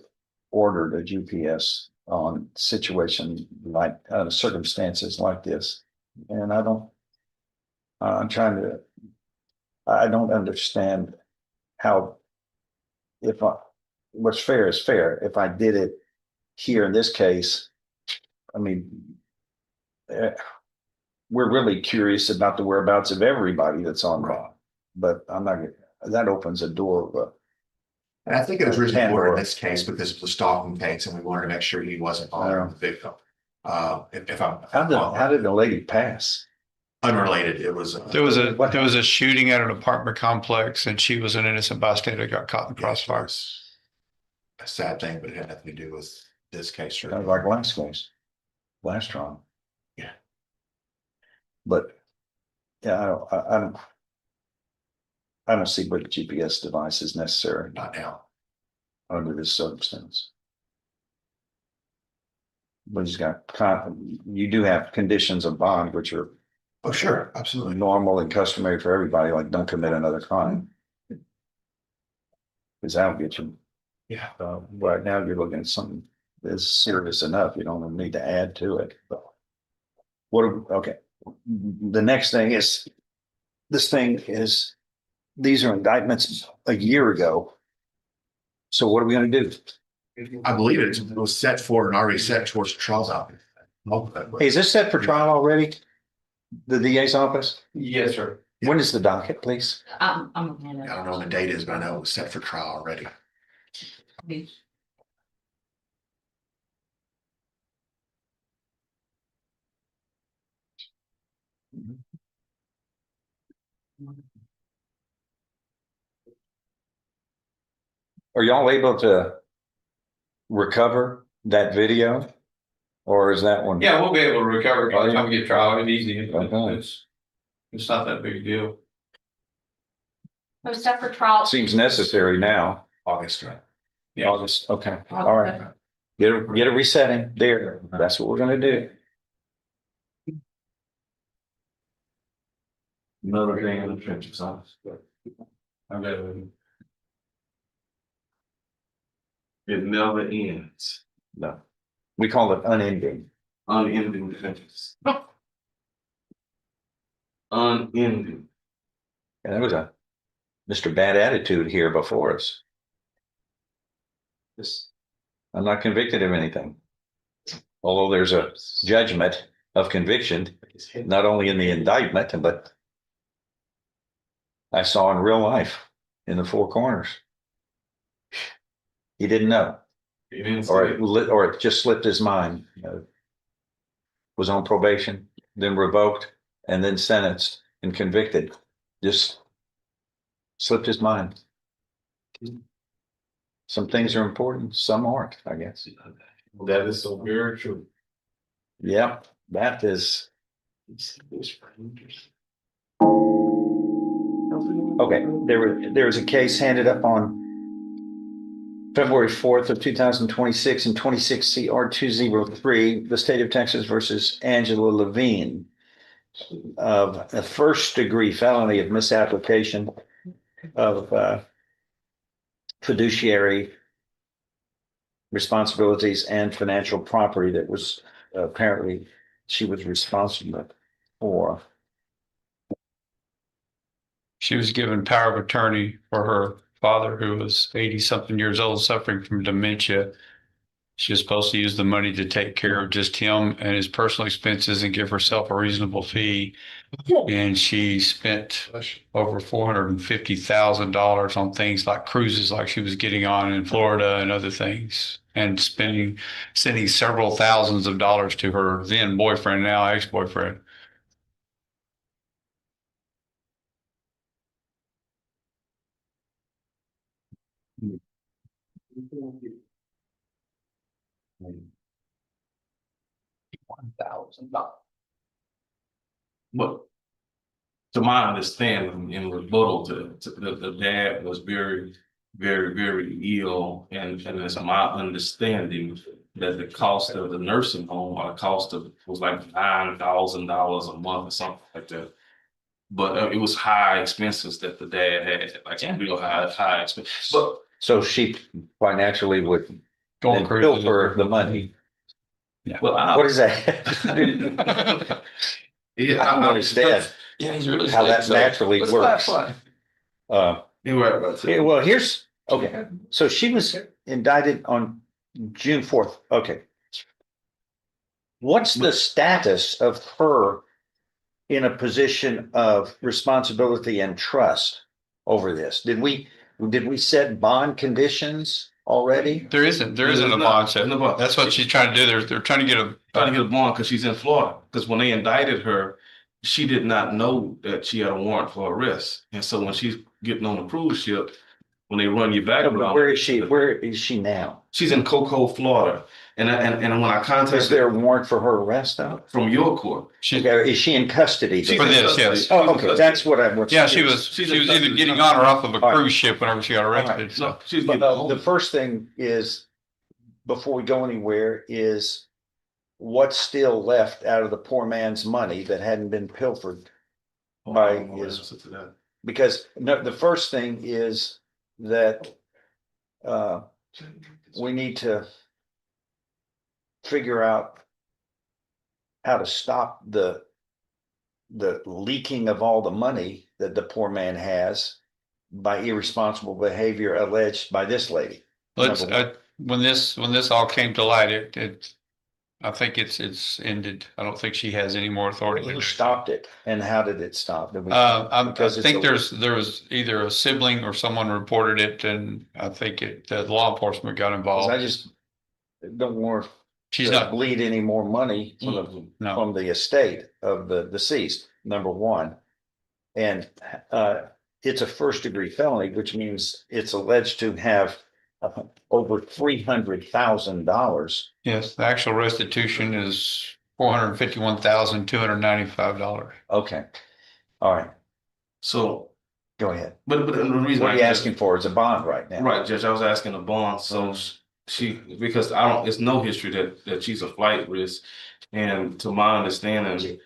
S12: ordered a GPS on situation like circumstances like this, and I don't understand how what's fair is fair. If I did it here in this case, I mean, we're really curious about the whereabouts of everybody that's on bond, but I'm not. That opens a door.
S15: And I think it was originally ordered in this case because it was a stalking case, and we wanted to make sure he wasn't on the victim.
S12: How did the lady pass?
S15: Unrelated. It was.
S14: There was a shooting at an apartment complex, and she was an innocent bystander, got caught in the crossfire.
S15: A sad thing, but it had nothing to do with this case.
S12: Kind of like last case, last trial.
S15: Yeah.
S12: But yeah, I don't see what the GPS device is necessary.
S15: Not now.
S12: Under this circumstance. But you do have conditions of bond, which are.
S15: Oh, sure, absolutely.
S12: Normal and customary for everybody, like don't commit another crime. Because that'll get you.
S15: Yeah.
S12: Right now, you're looking at something that's serious enough. You don't need to add to it. But okay. The next thing is, these are indictments a year ago. So what are we going to do?
S15: I believe it was set for and already set towards trials out.
S12: Hey, is this set for trial already? The DA's office?
S4: Yes, sir.
S12: When is the docket, please?
S15: I don't know when the date is, but I know it was set for trial already.
S12: Are y'all able to recover that video? Or is that one?
S14: Yeah, we'll be able to recover by the time we get trial. It's easy.
S12: Okay.
S14: It's not that big a deal.
S16: No separate trial.
S12: Seems necessary now.
S15: August, right?
S12: Yeah. August, okay, all right. Get a resetting there. That's what we're gonna do.
S4: Another thing in the trenches, honestly. I'm better. It never ends.
S12: No. We call it unending.
S4: Unending trenches. Unending.
S12: And there was a Mr. Bad Attitude here before us. I'm not convicted of anything. Although there's a judgment of conviction, not only in the indictment, but I saw in real life in the Four Corners. He didn't know. Or it just slipped his mind. Was on probation, then revoked, and then sentenced and convicted. Just slipped his mind. Some things are important, some aren't, I guess.
S4: That is so very true.
S12: Yeah, that is. Okay, there was a case handed up on February 4th of 2026 in 26 CR 203, the state of Texas versus Angela Levine of a first degree felony of misapplication of fiduciary responsibilities and financial property that was apparently she was responsible for.
S14: She was given power of attorney for her father, who was 80-something years old, suffering from dementia. She was supposed to use the money to take care of just him and his personal expenses and give herself a reasonable fee. And she spent over $450,000 on things like cruises like she was getting on in Florida and other things, and sending several thousands of dollars to her then boyfriend, now ex-boyfriend.
S4: $1,000. But to my understanding, in rebuttal to the dad was very, very, very ill, and it's my understanding that the cost of the nursing home or the cost of was like $9,000 a month or something like that. But it was high expenses that the dad had, like real high expenses. But
S12: so she quite naturally would
S14: go
S12: bill for the money.
S14: Yeah.
S12: Well, what is that?
S4: Yeah,
S12: I don't understand.
S4: Yeah, he's really
S12: how that naturally works. Well, here's okay. So she was indicted on June 4th. Okay. What's the status of her in a position of responsibility and trust over this? Did we set bond conditions already?
S14: There isn't a bond set. That's what she's trying to do. They're trying to get a
S4: bond because she's in Florida. Because when they indicted her, she did not know that she had a warrant for arrest. And so when she's getting on the cruise ship, when they run you back,
S12: Where is she? Where is she now?
S4: She's in Cocoa, Florida. And when I contacted.
S12: Is there a warrant for her arrest though?
S4: From your court.
S12: Okay, is she in custody?
S14: For this, yes.
S12: Oh, okay, that's what I was.
S14: Yeah, she was either getting on or off of a cruise ship whenever she got arrested.
S4: No, she's
S12: But,
S4: getting
S12: the first thing is, before we go anywhere, is what's still left out of the poor man's money that hadn't been pilfered by his. Because no, the first thing is that we need to figure out how to stop the leaking of all the money that the poor man has by irresponsible behavior alleged by this lady.
S14: When this all came to light, I think it's ended. I don't think she has any more authority.
S12: Who stopped it, and how did it stop?
S14: I think there was either a sibling or someone reported it, and I think the law enforcement got involved.
S12: I just don't want
S14: She's
S12: to
S14: not
S12: bleed any more money from the estate of the deceased. Number one, and it's a first-degree felony, which means it's alleged to have over $300,000.
S14: Yes, the actual restitution is $451,295.
S12: Okay, all right.
S4: So
S12: go ahead.
S4: But the reason
S12: what are you asking for is a bond right now?
S4: Right, Judge. I was asking a bond. So because it's no history that she's a flight risk, and to my understanding,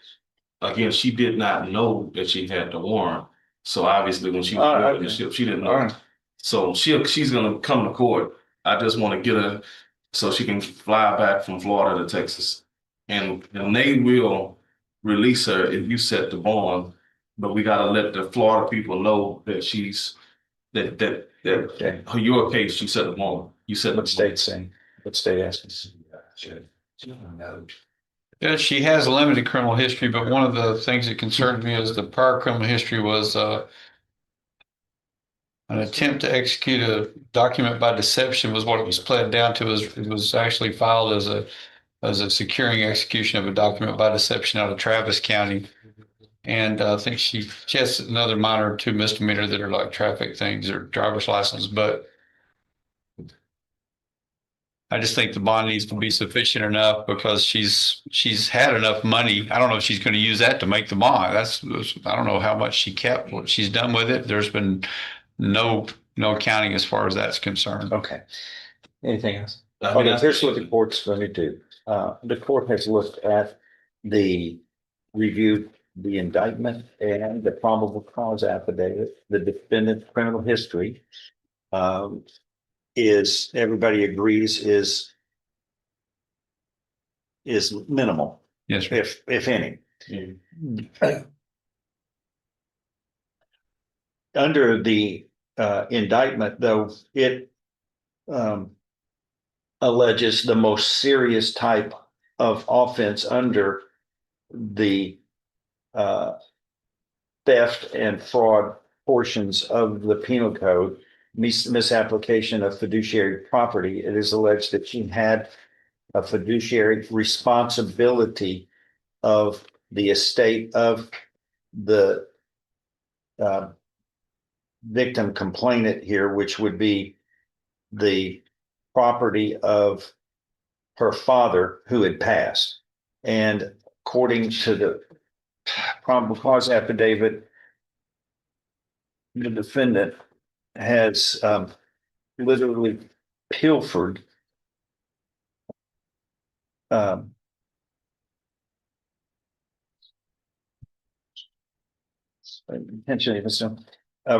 S4: again, she did not know that she had the warrant. So obviously, when she was on the ship, she didn't know.
S12: Right.
S4: So she's gonna come to court. I just want to get her so she can fly back from Florida to Texas, and they will release her if you set the bond. But we gotta let the Florida people know that your case, she set the bond. You said
S12: what state saying? What state asking?
S14: Yeah, she has a limited criminal history, but one of the things that concerned me is the prior criminal history was an attempt to execute a document by deception was what it was pled down to. It was actually filed as a securing execution of a document by deception out of Travis County. And I think she has another minor or two misdemeanor that are like traffic things or driver's license, but I just think the bond needs to be sufficient enough because she's had enough money. I don't know if she's going to use that to make the bond. I don't know how much she kept, what she's done with it. There's been no accounting as far as that's concerned.
S12: Okay. Anything else? Okay, here's what the court's going to do. The court has looked at reviewed the indictment and the probable cause affidavit, the defendant's criminal history. Is everybody agrees is minimal.
S14: Yes,
S12: if any. Under the indictment, though, it alleges the most serious type of offense under the theft and fraud portions of the penal code, misapplication of fiduciary property. It is alleged that she had a fiduciary responsibility of the estate of the victim complainant here, which would be the property of her father who had passed. And according to the probable cause affidavit, the defendant has literally pilfered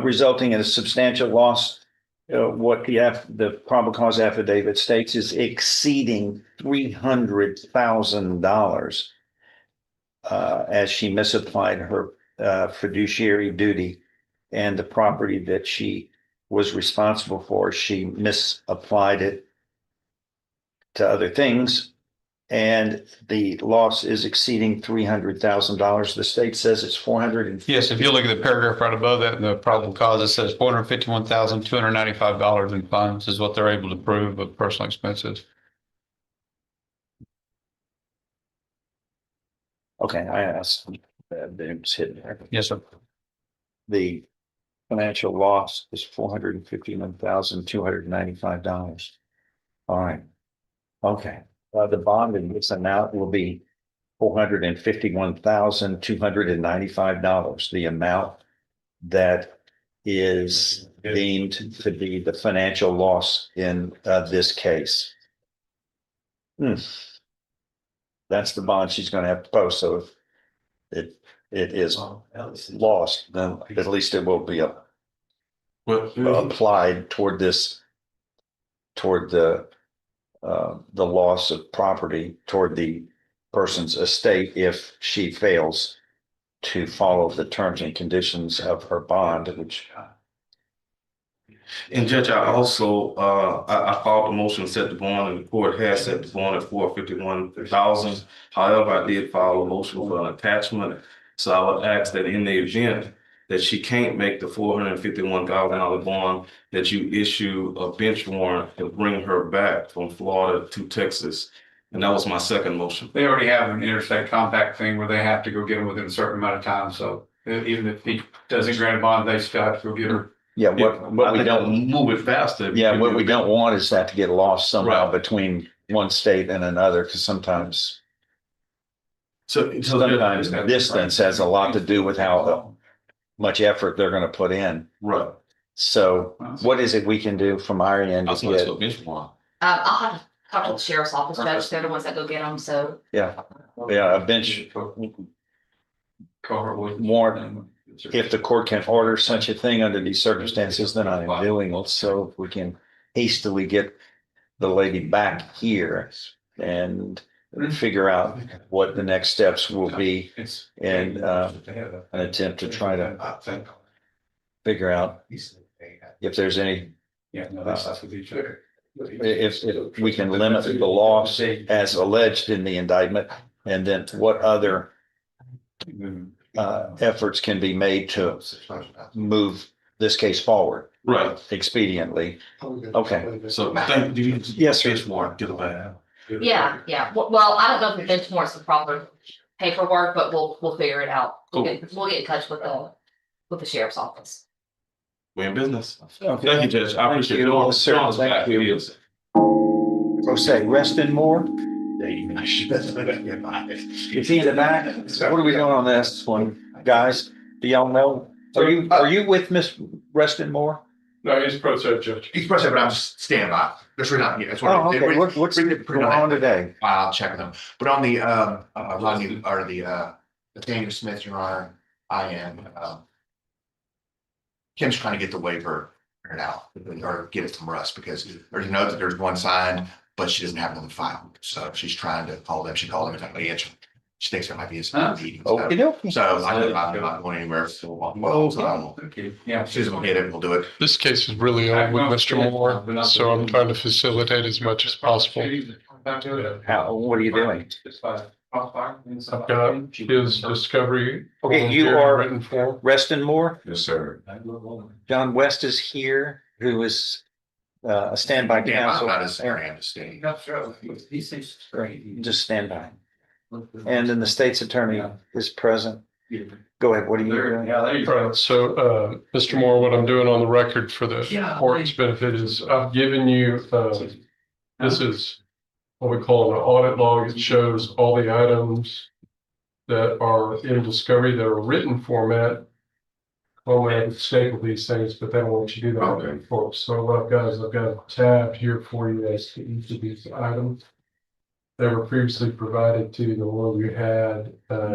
S12: resulting in a substantial loss. What the probable cause affidavit states is exceeding $300,000 as she misapplied her fiduciary duty, and the property that she was responsible for, she misapplied it to other things, and the loss is exceeding $300,000. The state says it's 400.
S14: Yes, if you look at the paragraph right above that, the probable cause, it says $451,295 in funds is what they're able to prove of personal expenses.
S12: Okay, I asked. It's hidden there.
S14: Yes, sir.
S12: The financial loss is $451,295. All right. Okay. The bond in this amount will be $451,295. The amount that is deemed to be the financial loss in this case. That's the bond she's going to have to post. So if it is lost, then at least it will be applied toward this, toward the loss of property, toward the person's estate if she fails to follow the terms and conditions of her bond, which.
S4: And Judge, I also, I filed a motion to set the bond, and the court has set the bond at $451,000. However, I did file a motion for an attachment. So I would ask that in the event that she can't make the $451,000 bond, that you issue a bench warrant to bring her back from Florida to Texas. And that was my second motion.
S14: They already have an interstate compact thing where they have to go get them within a certain amount of time. So even if he doesn't grant a bond, they still have to go get her.
S12: Yeah, what we don't
S4: move it faster.
S12: Yeah, what we don't want is that to get lost somehow between one state and another, because sometimes distance has a lot to do with how much effort they're going to put in.
S4: Right.
S12: So what is it we can do from our end to get?
S16: I'll have to talk to the sheriff's office, Judge. They're the ones that go get them. So
S12: Yeah, a bench warrant. If the court can order such a thing under these circumstances, then I am doing it. So if we can hastily get the lady back here and figure out what the next steps will be in an attempt to try to figure out if there's any, if we can limit the loss as alleged in the indictment, and then what other efforts can be made to move this case forward.
S4: Right.
S12: Expediently. Okay.
S4: So thank you.
S12: Yes, sir.
S4: Bench warrant, get it back.
S16: yeah. Well, I don't know if the bench warrant's the proper paperwork, but we'll figure it out. We'll get in touch with the sheriff's office.
S4: We're in business.
S12: Okay.
S4: Thank you, Judge. I appreciate it.
S12: Yes, sir. Thank you. Say, Reston Moore. Is he in the back? What are we doing on this one, guys? Do y'all know? Are you with Miss Reston Moore?
S8: No, he's pro se judge.
S15: He's present, but I'm just standing by. That's really not, yeah, that's what.
S12: Oh, okay. What's going on today?
S15: I'll check with them. But on the, Rodney, or the Daniel Smith, Your Honor, I am, Kim's trying to get the waiver figured out, or get it from Russ, because there's a note that there's one signed, but she doesn't have it on the file. So she's trying to call them. She called them and answer. She thinks there might be a meeting.
S12: Okay.
S15: So I'm not going anywhere. Yeah, she's gonna get it. We'll do it.
S8: This case is really old with Mr. Moore, so I'm trying to facilitate as much as possible.
S12: What are you doing?
S8: I've got his discovery.
S12: Okay, you
S8: form
S12: are
S8: written form.
S12: Reston Moore.
S15: Yes, sir.
S12: John West is here, who is a standby counsel.
S15: Not as I am to stay.
S12: Just stand by. And then the state's attorney is present. Go ahead. What are you doing?
S8: Right, so, Mr. Moore, what I'm doing on the record for the court's benefit is I've given you, this is what we call an audit log. It shows all the items that are in discovery that are written format. Well, I have staple these things, but they don't want you to do that, folks. So what I've got is I've got a tab here for you as to each of these items. They were previously provided to the one you had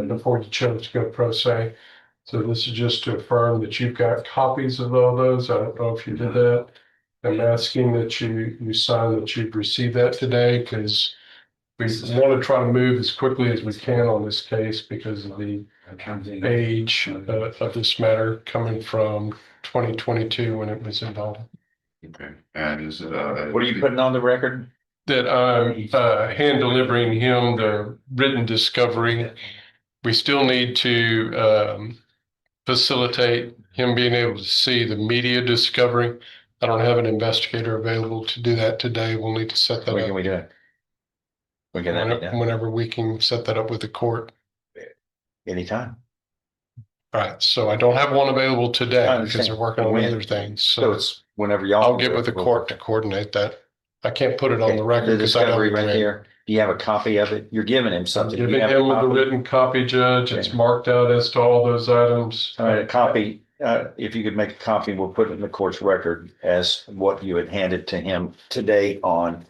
S8: before you chose to go pro se. So this is just to affirm that you've got copies of all those. I don't know if you did that. I'm asking that you sign that you've received that today, because we want to try to move as quickly as we can on this case because of the age of this matter coming from 2022 when it was involved.
S15: Okay. And is it,
S12: What are you putting on the record?
S8: That I'm hand delivering him the written discovery. We still need to facilitate him being able to see the media discovery. I don't have an investigator available to do that today. We'll need to set that
S12: When
S8: up.
S12: can we do it? We can
S8: Whenever we can set that up with the court.
S12: Anytime.
S17: Right, so I don't have one available
S12: I
S17: today because
S12: understand.
S17: they're working on
S12: When-
S17: other things,
S12: So
S17: so
S12: it's whenever y'all.
S17: I'll get with the court to coordinate that. I can't put it on the record
S12: The
S17: because I don't
S12: discovery
S17: know
S12: right
S17: when.
S12: there, do you have a copy of it? You're giving him
S17: I'm
S12: something. Do you
S17: giving
S12: have a
S17: him the
S12: copy?
S17: written copy, Judge. It's marked out as to all those items.
S12: All right, a copy, if you could make a copy, we'll put it in the court's record as what you had handed to him today on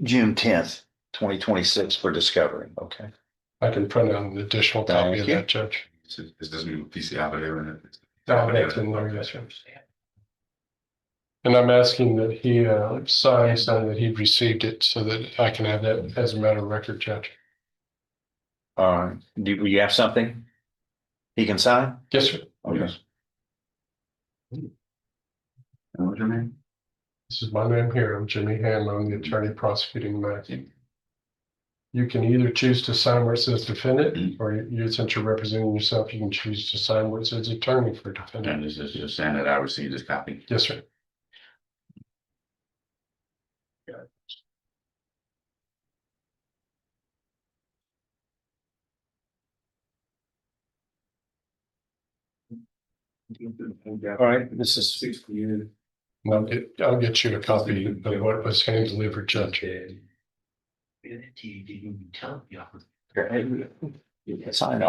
S12: June 10th, 2026 for discovery, okay?
S17: I can print out an additional copy of
S12: Thank you.
S17: that, Judge.
S13: This doesn't even PCI, but they're
S17: That's in there, yes, sir. And I'm asking that he sign saying that he received it so that I can have that as a matter of record, Judge.
S12: Do you have something he can sign?
S17: Yes, sir.
S12: Okay.
S13: And what's your name?
S17: This is my name here. I'm Jimmy Ham. I'm the attorney prosecuting Matthew. You can either choose to sign where it says defendant, or you, since you're representing yourself, you can choose to sign where it says attorney for defendant.
S13: And this is just saying that I received this copy.
S17: Yes, sir.
S12: All right, this is.
S17: And I'll get you a copy of what was hand delivered, Judge.
S12: Sign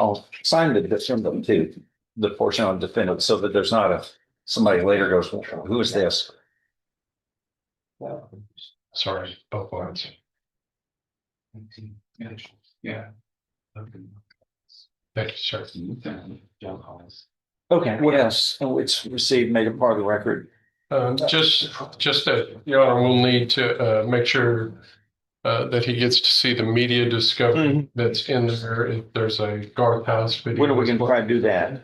S12: the defendant too, the portion on defendant, so that there's not somebody later goes, who is this?
S17: Sorry, both lines.
S13: Yeah.
S17: Thank you, sir.
S12: Okay, what else? Oh, it's received, made a part of the record.
S17: Just that, Your Honor, we'll need to make sure that he gets to see the media discovery that's in there. If there's a Garth House video.
S12: When are we gonna try to do that?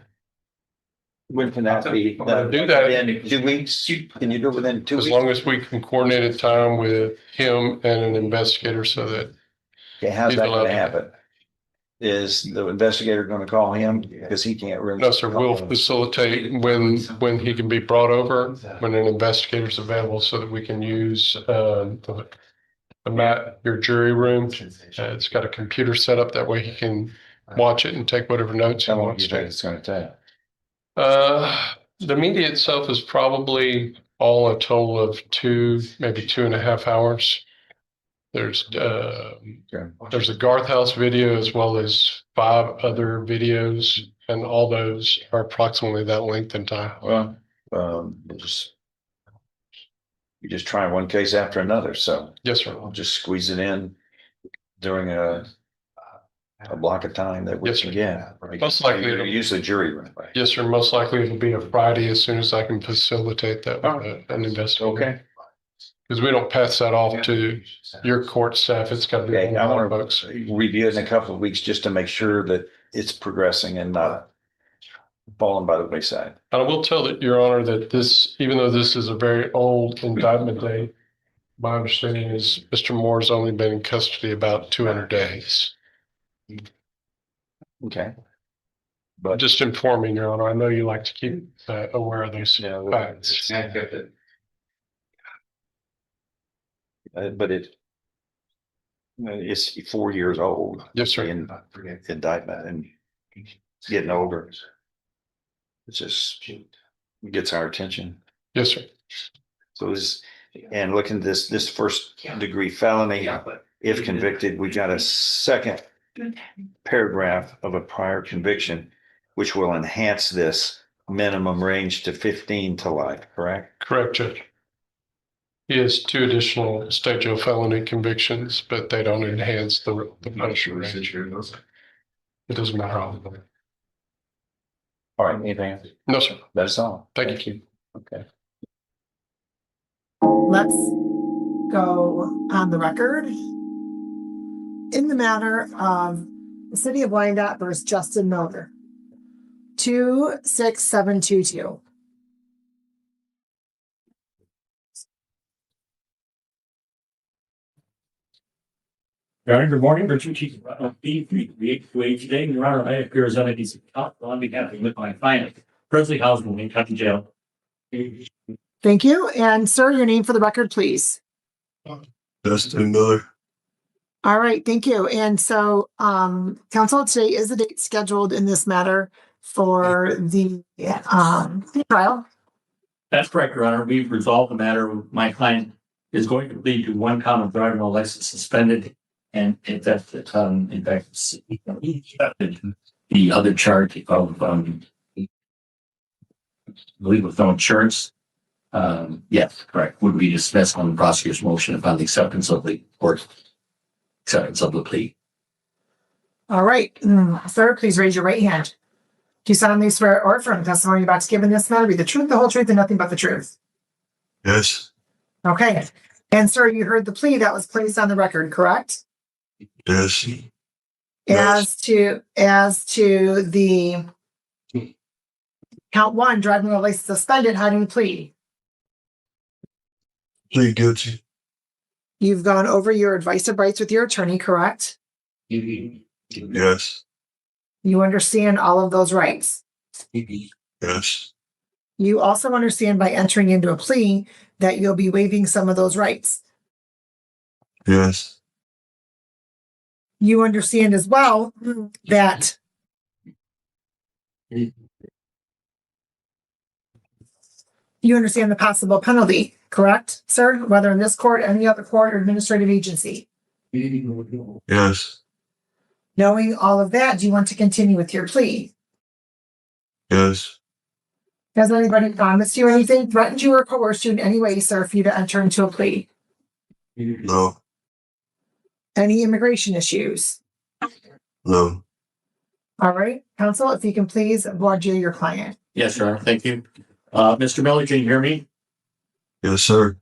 S12: When can that be?
S17: Do that
S12: In 2 weeks? Can you do it within 2 weeks?
S17: as long as we can coordinate a time with him and an investigator so that.
S12: Okay, how's
S17: he's
S12: that
S17: allowed
S12: gonna
S17: to-
S12: happen? Is the investigator gonna call him? Because he can't really.
S17: No, sir, we'll facilitate when he can be brought over, when an investigator's available so that we can use the mat, your jury room. It's got a computer set up. That way he can watch it and take whatever notes he
S12: How long do
S17: wants
S12: you think
S17: to.
S12: it's gonna take?
S17: The media itself is probably all a total of maybe 2.5 hours. There's a Garth House video as well as 5 other videos, and all those are approximately that length in time.
S12: Well, you just try one case after another, so.
S17: Yes, sir.
S12: I'll just squeeze it in during a block of time that we
S17: Yes,
S12: can
S17: sir.
S12: get.
S17: Most likely
S12: You're
S17: it'll-
S12: use the jury room. Right?
S17: Yes, sir. Most likely it'll be a Friday as soon as I can facilitate that with an investigator.
S12: Okay.
S17: Because we don't pass that off to your court staff. It's got to be
S12: Okay,
S17: one
S12: I
S17: of our
S12: want
S17: folks.
S12: to review it in a couple of weeks just to make sure that it's progressing and not falling by the wayside.
S17: And I will tell that, Your Honor, that this, even though this is a very old indictment date, my understanding is Mr. Moore's only been in custody about 200 days.
S12: Okay.
S17: But just informing, Your Honor, I know you like to keep aware of those facts.
S12: But it's 4 years old.
S17: Yes, sir.
S12: In indictment and it's getting older. It just gets our attention.
S17: Yes, sir.
S12: So and looking at this first degree felony, if convicted, we got a second paragraph of a prior conviction, which will enhance this minimum range to 15 to life, correct?
S17: Correct, Judge. He has 2 additional state jail felony convictions, but they don't enhance the punishment range. It doesn't matter.
S12: All right, anything else?
S17: No, sir.
S12: That's all.
S17: Thank you.
S12: Okay.
S18: Let's go on the record. In the matter of the City of Wyandotte versus Justin Miller, 26722.
S19: Your Honor, good morning. Richard Chief of B33828 today. Your Honor, I appear as NIDC counsel on behalf of my client, presently housed in Wayne County Jail.
S18: Thank you. And sir, your name for the record, please.
S20: Justin Miller.
S18: All right, thank you. And so, counsel, today is the date scheduled in this matter for the trial.
S19: That's correct, Your Honor. We've resolved the matter. My client is going to plead to one count of driving while license suspended. And if that's in fact, he accepted the other charge of, I believe with no insurance. Yes, correct. Would be dismissed on the prosecutor's motion upon the acceptance of the court acceptance of the plea.
S18: All right, sir, please raise your right hand. Do you solemnly swear or affirm the testimony you're about to give in this matter be the truth, the whole truth, and nothing but the truth?
S20: Yes.
S18: Okay. And sir, you heard the plea that was placed on the record, correct?
S20: Yes.
S18: As to the count one, driving while license suspended, how do you plead?
S20: Plead guilty.
S18: You've gone over your advice of rights with your attorney, correct?
S20: Yes.
S18: You understand all of those rights.
S20: Yes.
S18: You also understand by entering into a plea that you'll be waiving some of those rights.
S20: Yes.
S18: You understand as well that you understand the possible penalty, correct, sir? Whether in this court, any other court, or administrative agency.
S20: Yes.
S18: Knowing all of that, do you want to continue with your plea?
S20: Yes.
S18: Has anybody promised you anything, threatened you, or coerced you in any way, sir, for you to enter into a plea?
S20: No.
S18: Any immigration issues?
S20: No.
S18: All right, counsel, if you can please voir dire your client.
S19: Yes, Your Honor. Thank you. Mr. Miller, can you hear me?
S20: Yes, sir.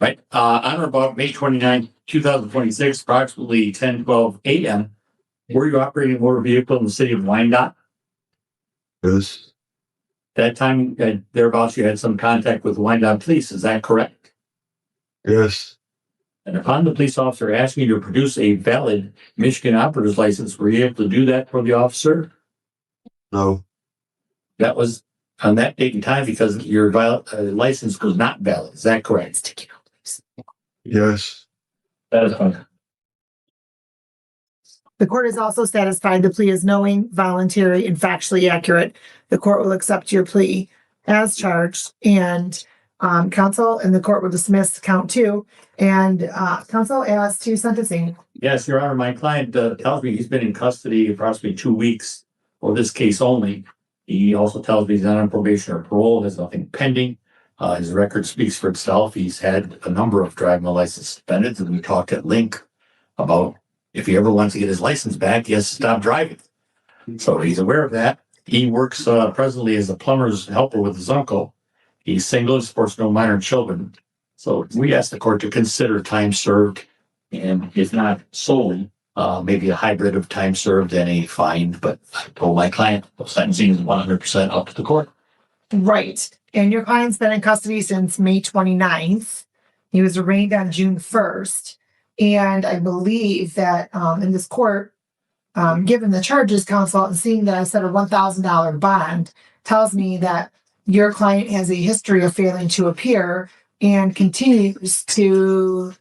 S19: Right. On or about May 29, 2026, approximately 10:12 a.m., were you operating a motor vehicle in the city of Wyandotte?
S20: Yes.
S19: That time, thereabouts, you had some contact with Wyandotte police. Is that correct?
S20: Yes.
S19: And upon the police officer asking you to produce a valid Michigan operator's license, were you able to do that for the officer?
S20: No.
S19: That was on that date and time because your license was not valid. Is that correct?
S20: Yes.
S19: That is fine.
S18: The court is also satisfied the plea is knowing, voluntary, and factually accurate. The court will accept your plea as charged, and counsel and the court will dismiss count two. And counsel, as to sentencing.
S19: Yes, Your Honor. My client tells me he's been in custody approximately 2 weeks for this case only. He also tells me he's not on probation or parole, has nothing pending. His record speaks for itself. He's had a number of driving license suspended, and we talked at length about if he ever wants to get his license back, he has to stop driving. So he's aware of that. He works presently as a plumber's helper with his uncle. He's single and supports no minor children. So we asked the court to consider time served, and if not solely, maybe a hybrid of time served and a fine. But I told my client sentencing is 100% up to the court.
S18: Right. And your client's been in custody since May 29th. He was arraigned on June 1st. And I believe that in this court, given the charges, counsel, and seeing that I set a $1,000 bond, tells me that your client has a history of failing to appear and continues to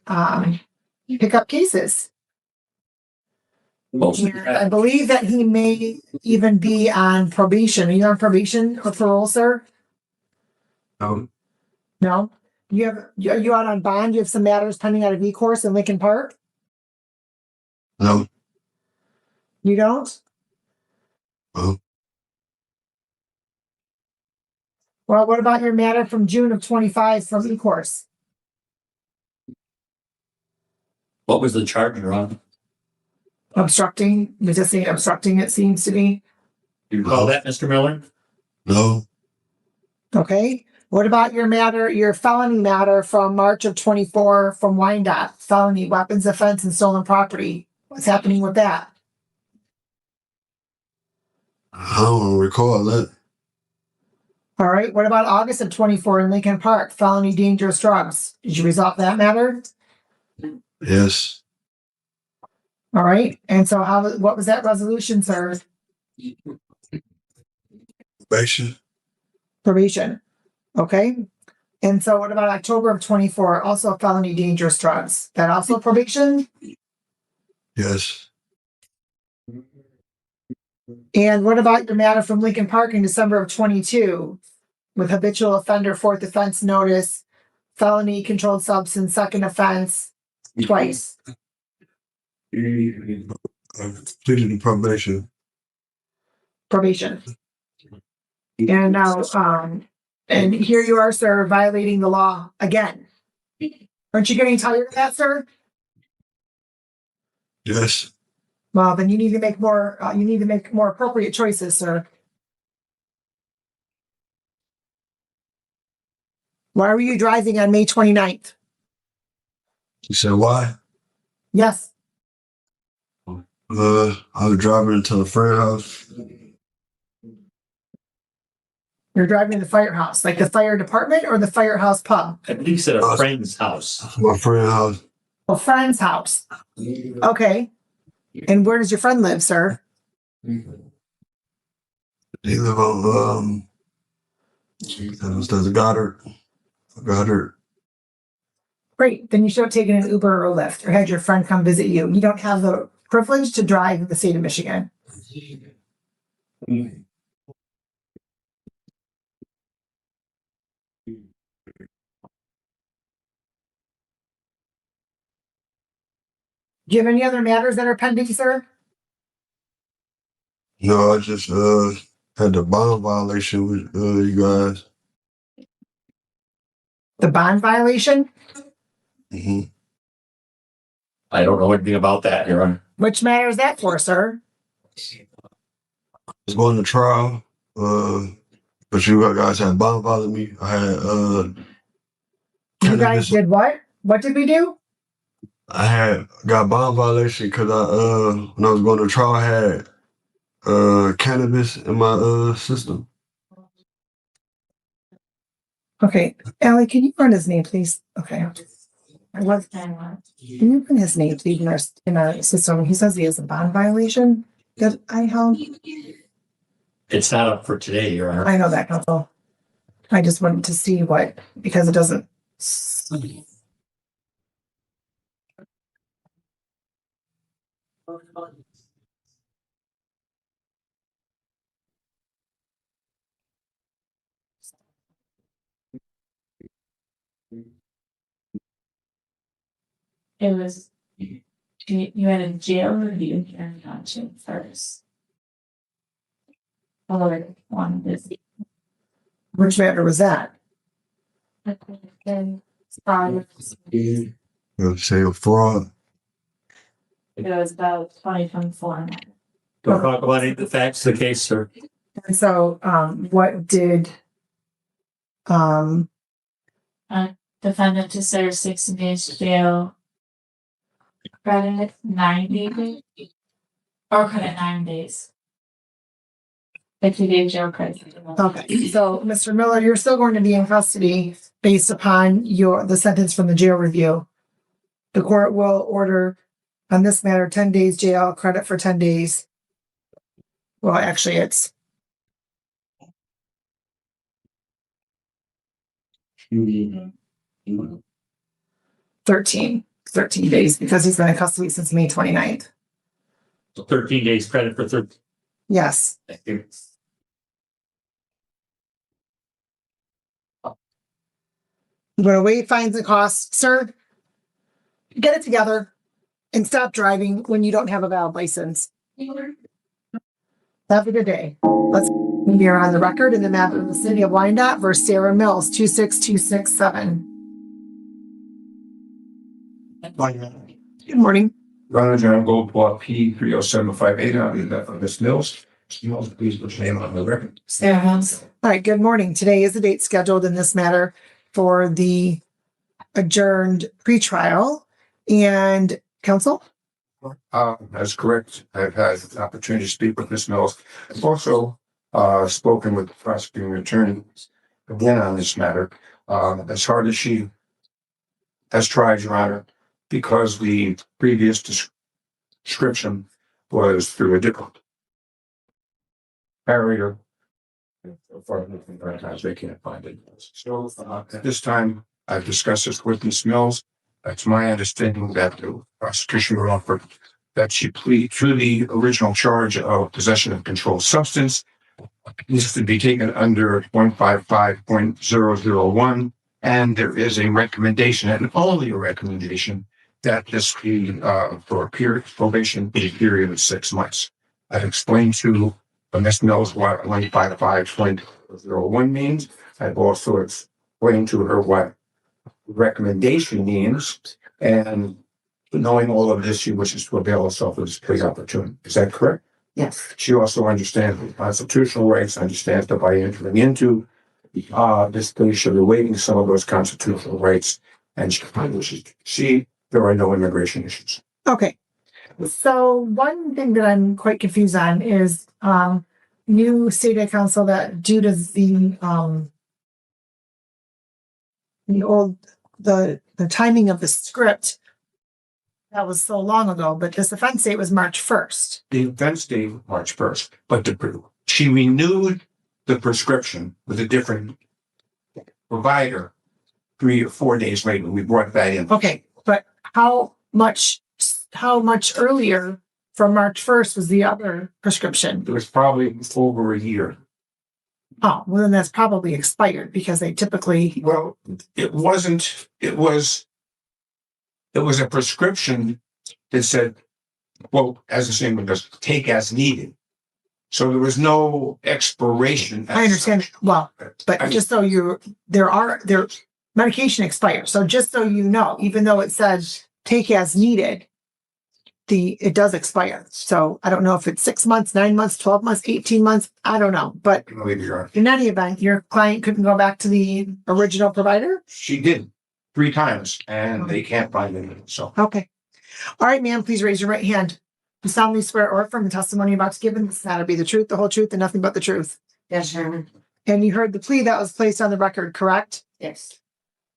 S18: pick up cases. I believe that he may even be on probation. Are you on probation or parole, sir?
S20: No.
S18: No? Are you out on bond? You have some matters pending out of E-course in Lincoln Park?
S20: No.
S18: You don't?
S20: No.
S18: Well, what about your matter from June of 25 from E-course?
S19: What was the charge, Your Honor?
S18: Obstructing, resisting, obstructing, it seems to be.
S19: Do you recall that, Mr. Miller?
S20: No.
S18: Okay. What about your matter, your felony matter from March of 24 from Wyandotte? Felony, weapons offense, and stolen property. What's happening with that?
S20: I don't recall that.
S18: All right. What about August of 24 in Lincoln Park? Felony, dangerous drugs. Did you resolve that matter?
S20: Yes.
S18: All right. And so what was that resolution, sir?
S20: Probation.
S18: Probation. Okay. And so what about October of 24? Also felony, dangerous drugs. That also probation?
S20: Yes.
S18: And what about your matter from Lincoln Park in December of 22 with habitual offender, fourth offense notice, felony controlled substance, second offense, twice?
S20: I've completed the probation.
S18: Probation. And now, and here you are, sir, violating the law again. Aren't you getting tired of that, sir?
S20: Yes.
S18: Well, then you need to make more, appropriate choices, sir. Why were you driving on May 29th?
S20: You said why?
S18: Yes.
S20: I was driving to a friend house.
S18: You're driving to the firehouse, like the fire department or the firehouse pub?
S19: I believe you said a friend's house.
S20: My friend's house.
S18: A friend's house. Okay. And where does your friend live, sir?
S20: He live on there's Goddard.
S18: Great. Then you should have taken an Uber or a Lyft or had your friend come visit you. You don't have the privilege to drive in the state of Michigan. Do you have any other matters that are pending, sir?
S20: No, I just had the bond violation with you guys.
S18: The bond violation?
S20: Mm-hmm.
S19: I don't know anything about that, Your Honor.
S18: Which matter is that for, sir?
S20: I was going to trial, but you guys had bond violated me. I had
S18: You guys did what? What did we do?
S20: I had got bond violation because when I was going to trial, I had cannabis in my system.
S18: Okay, Allie, can you run his name, please? Okay. Can you run his name, please, in our system? He says he has a bond violation that I held.
S19: It's not up for today, Your Honor.
S18: I know that, counsel. I just wanted to see what, because it doesn't.
S21: It was, you had a jail review hearing on June 1st. Followed on this.
S18: Which matter was that?
S21: Then,
S20: Say a fraud.
S21: it was about 2024.
S19: Don't talk about any of the facts of the case, sir.
S18: And so, what did,
S21: Defendant to serve 60 days jail. Credit 90 days. Or credit 9 days. 50 days jail credit.
S18: okay, so Mr. Miller, you're still going to be in custody based upon the sentence from the jail review. The court will order on this matter 10 days jail credit for 10 days. Well, actually, it's 13 days because he's been in custody since May 29th.
S19: So 13 days credit for 13.
S18: Yes.
S19: Thank you.
S18: I'm going to waive fines and costs. Sir, get it together and stop driving when you don't have a valid license. Have a good day. Let's be on the record in the matter of the city of Wyandotte versus Sarah Mills, 26267. Good morning.
S22: Ronald John Goldblatt, P 30758 on behalf of Ms. Mills. Ms. Mills, please put your name on the record.
S18: Sarah Mills. All right, good morning. Today is the date scheduled in this matter for the adjourned pretrial and counsel.
S22: That's correct. I've had an opportunity to speak with Ms. Mills. I've also spoken with the prosecuting attorney again on this matter. As hard as she has tried, Your Honor, because the previous description was through a different barrier. They can't find it. So at this time, I've discussed this with Ms. Mills. It's my understanding that the prosecution will offer that she plead to the original charge of possession of controlled substance. Needs to be taken under 155.001. And there is a recommendation, and only a recommendation, that this be for a period probation be a period of 6 months. I've explained to Ms. Mills what 155.001 means. I've also explained to her what recommendation means, and knowing all of this, she wishes to avail herself of this plea opportunity. Is that correct?
S1: Yes.
S22: She also understands the constitutional rights, understands that by entering into this plea, she'll be waiving some of those constitutional rights, and there are no immigration issues.
S18: Okay. So one thing that I'm quite confused on is you stated, counsel, that due to the timing of the script, that was so long ago, but this offense date was March 1st.
S22: The offense date was March 1st, but she renewed the prescription with a different provider 3 or 4 days later. We brought that in.
S18: Okay, but how much earlier from March 1st was the other prescription?
S22: It was probably over a year.
S18: Oh, well, then that's probably expired because they typically.
S22: Well, it wasn't. It was a prescription that said, quote, as the same one does, take as needed. So there was no expiration.
S18: I understand. Well, but just so their medication expires. So just so you know, even though it says take as needed, it does expire. So I don't know if it's 6 months, 9 months, 12 months, 18 months. I don't know. But in any event, your client couldn't go back to the original provider?
S22: She did 3 times and they can't find it. So
S18: okay. All right, ma'am, please raise your right hand. You solemnly swear or affirm the testimony about to give this matter be the truth, the whole truth, and nothing but the truth.
S1: Yes, Your
S18: And you heard the plea that was placed on the record, correct?
S1: Yes.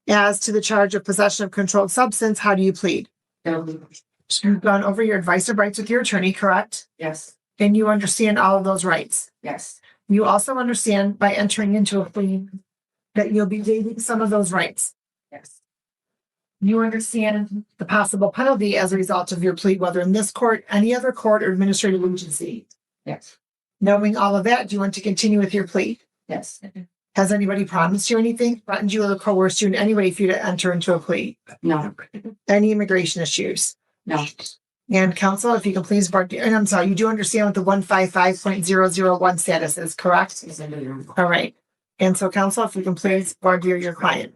S18: As to the charge of possession of controlled substance, how do you plead? You've gone over your advice of rights with your attorney, correct?
S1: Yes.
S18: And you understand all of those rights?
S1: Yes.
S18: You also understand by entering into a plea that you'll be waiving some of those rights?
S1: Yes.
S18: You understand the possible penalty as a result of your plea, whether in this court, any other court, or administrative agency?
S1: Yes.
S18: Knowing all of that, do you want to continue with your plea?
S1: Yes.
S18: Has anybody promised you anything, threatened you, or coerced you in any way for you to enter into a plea?
S1: No.
S18: Any immigration issues?
S1: No.
S18: And counsel, if you can please, and I'm sorry, you do understand what the 155.001 status is, correct?
S1: Yes, I do.
S18: All right. And so counsel, if you can please bargain your client.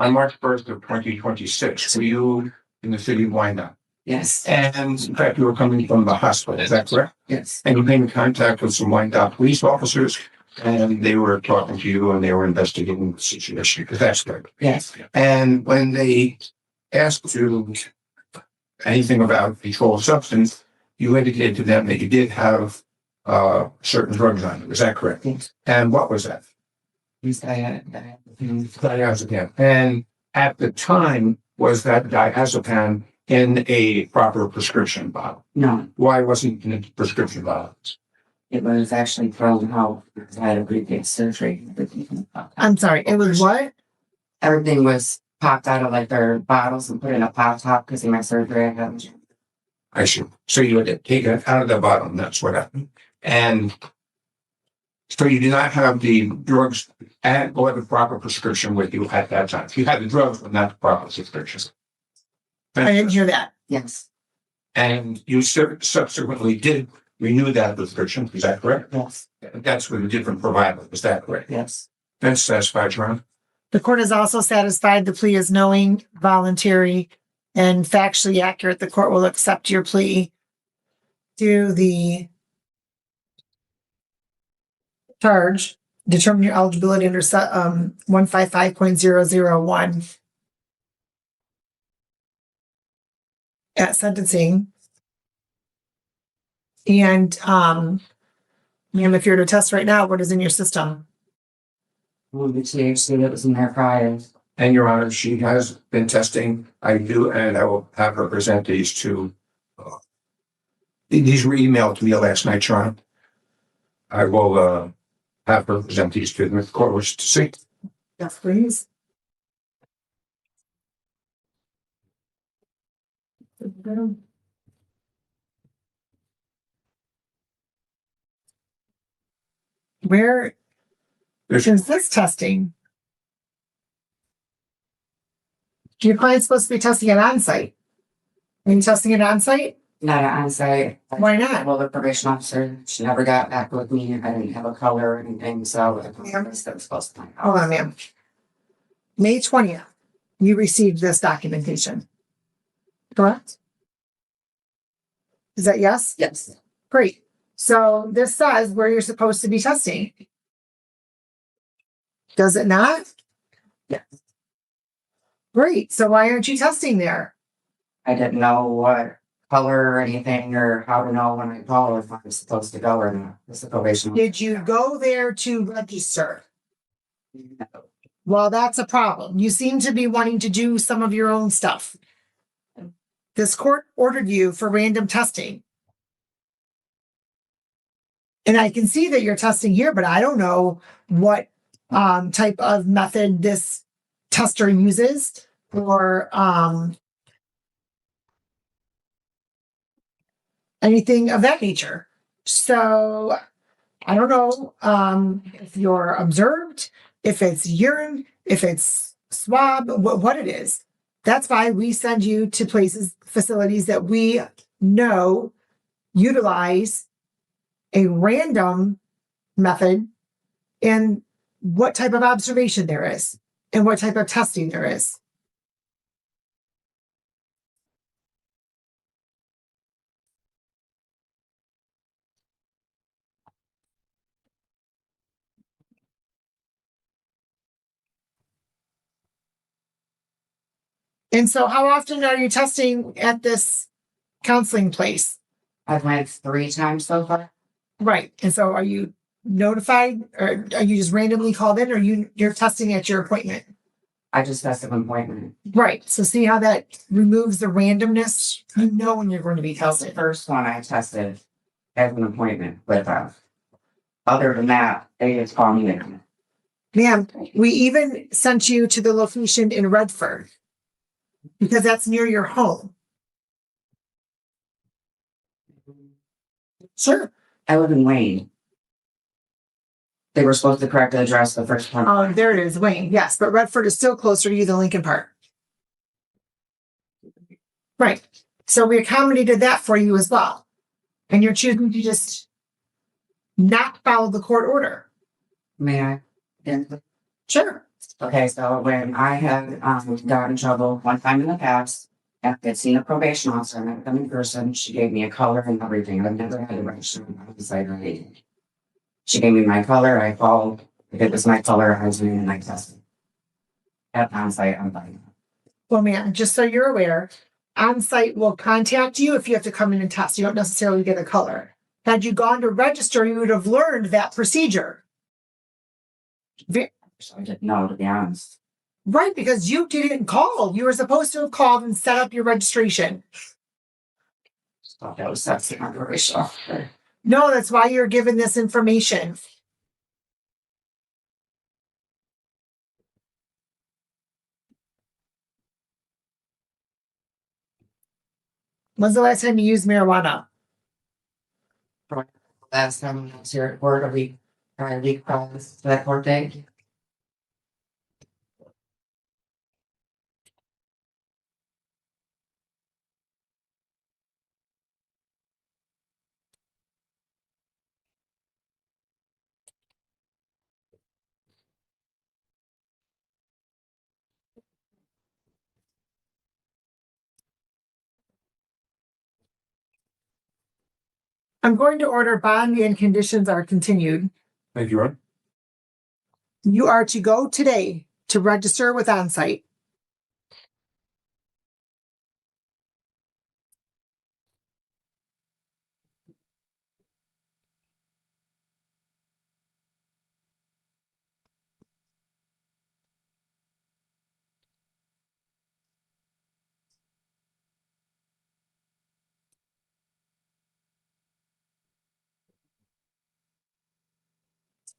S22: on March 1st of 2026, were you in the city of Wyandotte?
S1: Yes.
S22: And in fact, you were coming from the hospital, is that correct?
S1: Yes.
S22: And you came in contact with some Wyandotte police officers, and they were talking to you and they were investigating the situation. Is that correct?
S1: Yes.
S22: And when they asked you anything about controlled substance, you indicated to them that you did have certain drugs on you. Is that correct?
S1: Yes.
S22: And what was that? Diazepam. And at the time, was that diazepam in a proper prescription bottle?
S1: No.
S22: Why wasn't it in a prescription bottle?
S1: It was actually thrown out because I had a previous surgery.
S18: I'm sorry, it was what?
S1: Everything was popped out of like their bottles and put in a pop top because of my surgery I had.
S22: I see. So you had to take it out of the bottle, and that's what happened. And so you did not have the drugs or the proper prescription with you at that time. You had the drugs, but not the proper prescription.
S18: I didn't hear that.
S1: Yes.
S22: And you subsequently did renew that prescription. Is that correct?
S1: Yes.
S22: That's with a different provider. Is that correct?
S1: Yes.
S22: That's satisfied, Your Honor.
S18: The court is also satisfied the plea is knowing, voluntary, and factually accurate. The court will accept your plea to the charge, determine your eligibility under 155.001 at sentencing. And ma'am, if you're to test right now, what is in your system?
S1: Well, the THC that was in there prior.
S22: And Your Honor, she has been testing. I do, and I will have her present these to. These were emailed to me last night, Your Honor. I will have her present these to them if the court wishes to see.
S18: Yes, please. Where is this testing? Your client's supposed to be testing it on site. Are you testing it on site?
S1: Not on site.
S18: Why not?
S1: Well, the probation officer, she never got back with me. I didn't have a color or anything, so I was supposed to find out.
S18: Hold on, ma'am. May 20th, you received this documentation. Correct? Is that yes?
S1: Yes.
S18: Great. So this says where you're supposed to be testing. Does it not?
S1: Yes.
S18: Great. So why aren't you testing there?
S1: I didn't know what color or anything or how to know when I call if I'm supposed to go or not. It's the probation.
S18: Did you go there to register?
S1: No.
S18: Well, that's a problem. You seem to be wanting to do some of your own stuff. This court ordered you for random testing. And I can see that you're testing here, but I don't know what type of method this tester uses or anything of that nature. So I don't know if you're observed, if it's urine, if it's swab, what it is. That's why we send you to facilities that we know utilize a random method and what type of observation there is and what type of testing there is. And so how often are you testing at this counseling place?
S1: I've went 3 times so far.
S18: Right. And so are you notified or are you just randomly called in or you're testing at your appointment?
S1: I just tested an appointment.
S18: Right. So see how that removes the randomness? You know when you're going to be
S1: That's the
S18: tested.
S1: first one I tested as an appointment with other than that, they just call me in.
S18: Ma'am, we even sent you to the location in Redford because that's near your home. Sure.
S1: I live in Wayne. They were supposed to correct the address the first time.
S18: Oh, there it is, Wayne. Yes, but Redford is still closer to you than Lincoln Park. Right. So we accommodated that for you as well. And you're choosing to just not follow the court order.
S1: May I? Yeah.
S18: Sure.
S1: Okay, so when I had got in trouble one time in the past, after I'd seen a probation officer, I met them in person, she gave me a color and everything. I've never had a register on the site or anything. She gave me my color, I called. If it was my color, I was doing and I tested. At on-site, I'm fine.
S18: Well, ma'am, just so you're aware, on-site will contact you if you have to come in and test. You don't necessarily get a color. Had you gone to register, you would have learned that procedure.
S1: I didn't know, to be honest.
S18: Right, because you didn't call. You were supposed to have called and set up your registration.
S1: Just thought that was that's the probation officer.
S18: No, that's why you're given this information. When's the last time you used marijuana?
S1: Last time I was here at court, a week prior to that court date.
S18: I'm going to order bond and conditions are continued.
S22: Thank you, Ron.
S18: You are to go today to register with Onsite.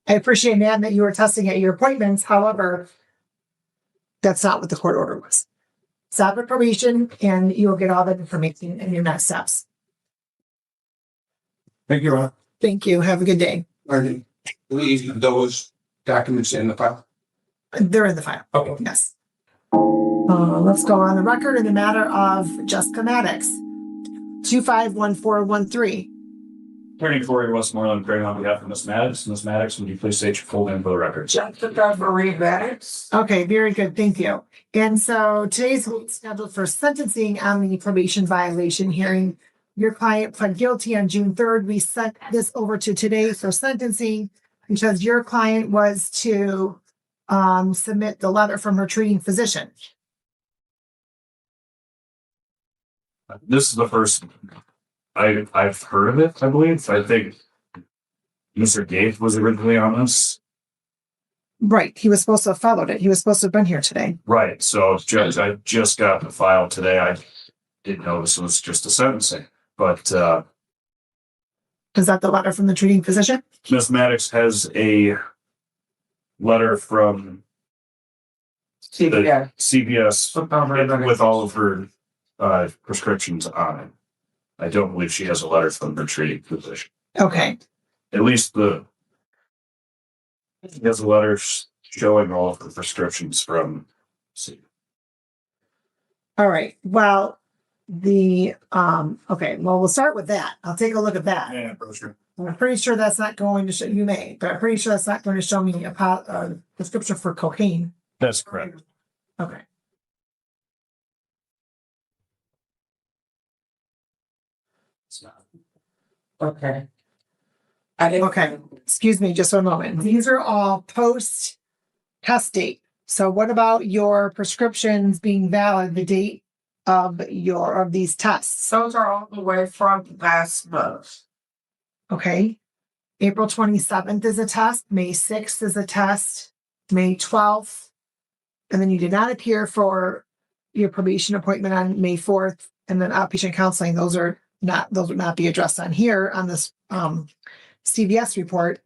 S18: I appreciate, ma'am, that you were testing at your appointments. However, that's not what the court order was. Stop at probation and you'll get all that information in your next steps.
S22: Thank you, Ron.
S18: Thank you. Have a good day.
S1: Pardon?
S22: leave those documents in the file?
S18: They're in the file.
S22: Okay.
S18: Yes. Let's go on the record in the matter of Jessica Maddox. 251413.
S19: Attorney Corey Westmoreland, appearing on behalf of Ms. Maddox. Ms. Maddox, would you please state your full name for the record?
S10: Jessica Marie Maddox.
S18: Okay, very good. Thank you. And so today's scheduled for sentencing on the probation violation hearing. Your client pled guilty on June 3rd. We sent this over to today for sentencing because your client was to submit the letter from her treating physician.
S19: This is the first I've heard of it, I believe. I think Mr. Gates was originally on this.
S18: Right. He was supposed to have followed it. He was supposed to have been here today.
S19: Right. So I just got the file today. I didn't know this was just a sentencing, but
S18: Is that the letter from the treating physician?
S19: Ms. Maddox has a letter from CVS with all of her prescriptions on it. I don't believe she has a letter from her treating physician.
S18: Okay.
S19: At least he has a letter showing all of the prescriptions from.
S18: All right. Well, okay. Well, we'll start with that. I'll take a look at that.
S19: Yeah, brochure.
S18: I'm pretty sure that's not going to show, you may, but I'm pretty sure that's not going to show me a prescription for cocaine.
S19: That's correct.
S18: Okay.
S10: Okay.
S18: Okay. Excuse me just one moment. These are all post test date. So what about your prescriptions being valid, the date of these tests?
S10: Those are all the way from last month.
S18: Okay. April 27th is a test, May 6th is a test, May 12th. And then you did not appear for your probation appointment on May 4th, and then outpatient counseling. Those would not be addressed on here on this CVS report.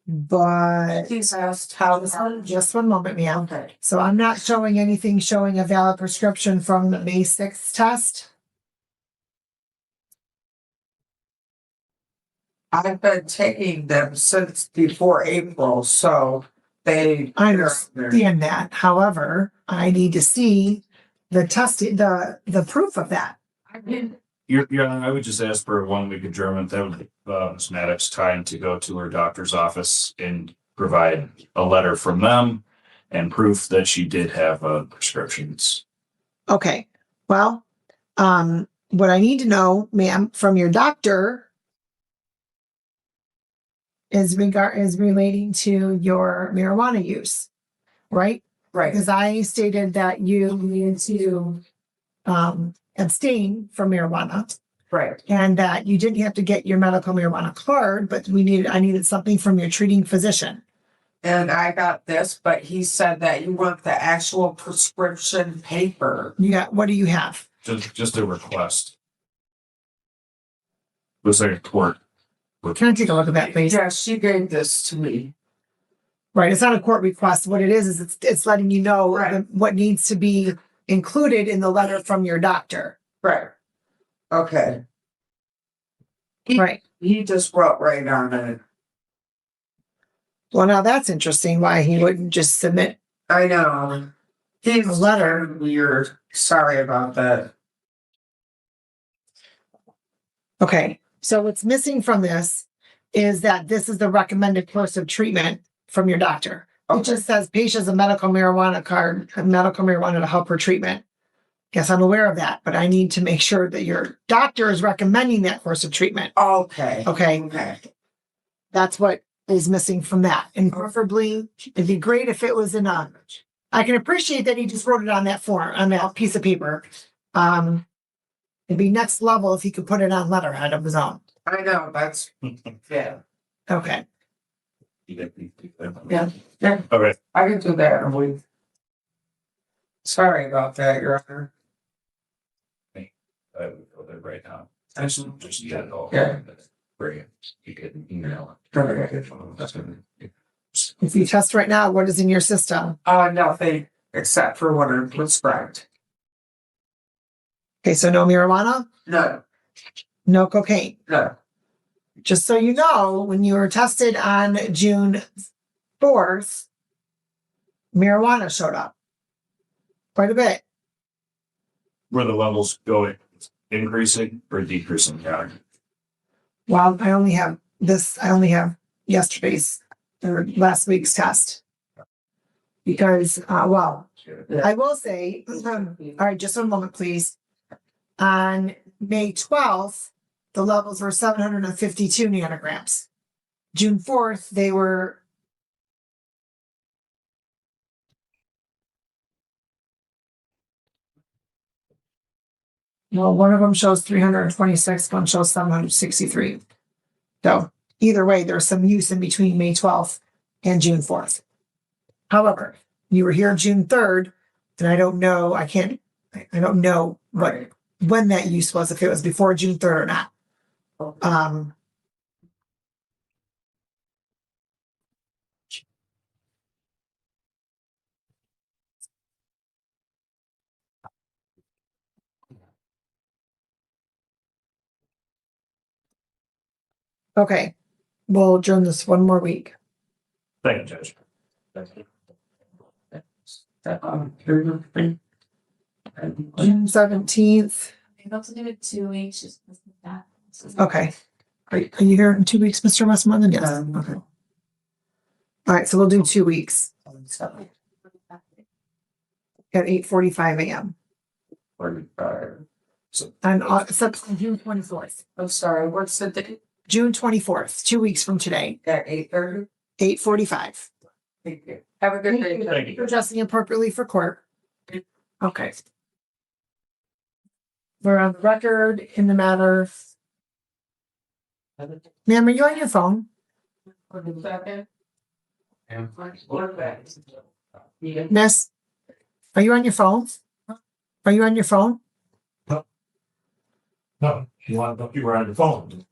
S18: But
S10: He's asked how
S18: just one moment, ma'am.
S10: Okay.
S18: So I'm not showing anything showing a valid prescription from the May 6th test.
S10: I've been taking them since before April, so
S18: I understand that. However, I need to see the testing, the proof of that.
S19: I would just ask for 1 week adjournment. That would Ms. Maddox time to go to her doctor's office and provide a letter from them and proof that she did have prescriptions.
S18: Okay. Well, what I need to know, ma'am, from your doctor is relating to your marijuana use, right?
S10: Right.
S18: Because I stated that you needed to abstain from marijuana.
S10: Right.
S18: And that you didn't have to get your medical marijuana card, but I needed something from your treating physician.
S10: And I got this, but he said that you want the actual prescription paper.
S18: What do you have?
S19: Just a request. Looks like a court.
S18: Can I take a look at that, please?
S10: Yeah, she gave this to me.
S18: Right. It's not a court request. What it is it's letting you know what needs to be included in the letter from your doctor.
S10: Right. Okay.
S18: Right.
S10: He just wrote right on it.
S18: Well, now that's interesting why he wouldn't just submit.
S10: I know. He's
S18: a letter.
S10: Weird. Sorry about that.
S18: Okay. So what's missing from this is that this is the recommended course of treatment from your doctor. It just says patient has a medical marijuana card, medical marijuana to help her treatment. Yes, I'm aware of that, but I need to make sure that your doctor is recommending that course of treatment.
S10: Okay.
S18: Okay. That's what is missing from that. And preferably, it'd be great if it was in I can appreciate that he just wrote it on that form, on that piece of paper. It'd be next level if he could put it on letterhead of his own.
S10: I know, that's, yeah.
S18: Okay.
S10: Yeah.
S19: Okay.
S10: I can do that in a week. Sorry about that, Your Honor.
S19: I would go there right now.
S10: Just
S19: get it all.
S10: Yeah.
S19: Bring it. You can email it. That's gonna.
S18: If you test right now, what is in your system?
S10: Nothing except for what I'm prescribed.
S18: Okay, so no marijuana?
S10: No.
S18: No cocaine?
S10: No.
S18: Just so you know, when you were tested on June 4th, marijuana showed up quite a bit.
S19: Were the levels going increasing or decreasing?
S18: Well, I only have yesterday's or last week's test. Because, I will say, all right, just a moment, please. On May 12th, the levels were 752 nanograms. June 4th, they were one of them shows 326, one shows 763. So either way, there's some use in between May 12th and June 4th. However, you were here June 3rd, and I don't know when that use was, if it was before June 3rd or not. Okay, we'll adjourn this one more week.
S19: Thank you, Judge.
S18: June 17th.
S21: Maybe I'll do it 2 weeks, just that.
S18: Okay. Are you here in 2 weeks, Mr. Westmoreland? Yes. Okay. All right, so we'll do 2 weeks. At 8:45 a.m. On June 24th.
S10: I'm sorry, what's the date?
S18: June 24th, 2 weeks from today.
S10: At 8:30?
S18: 8:45.
S10: Thank you. Have a good day.
S18: Thank you. Adjusting appropriately for court. Okay. We're on the record in the matter. Ma'am, are you on your phone? Miss, are you on your phone? Are you on your phone?
S19: No, you want to, you were on the phone.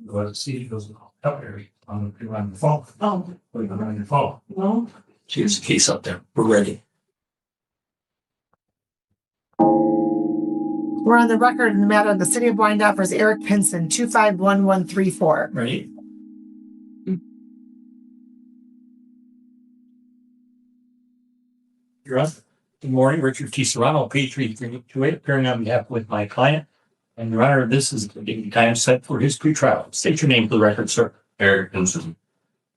S19: Let's see, it goes up there. You're on the phone.
S18: Oh.
S19: You're on your phone.
S18: No.
S19: Here's the case up there. We're ready.
S18: We're on the record in the matter of the City of Wyandotte versus Eric Pinson, 251134.
S19: Ready? You're on. Good morning, Richard T. Serrano, P3328, appearing on behalf with my client. And Your Honor, this is the time set for his pretrial. State your name for the record, sir. Eric Pinson.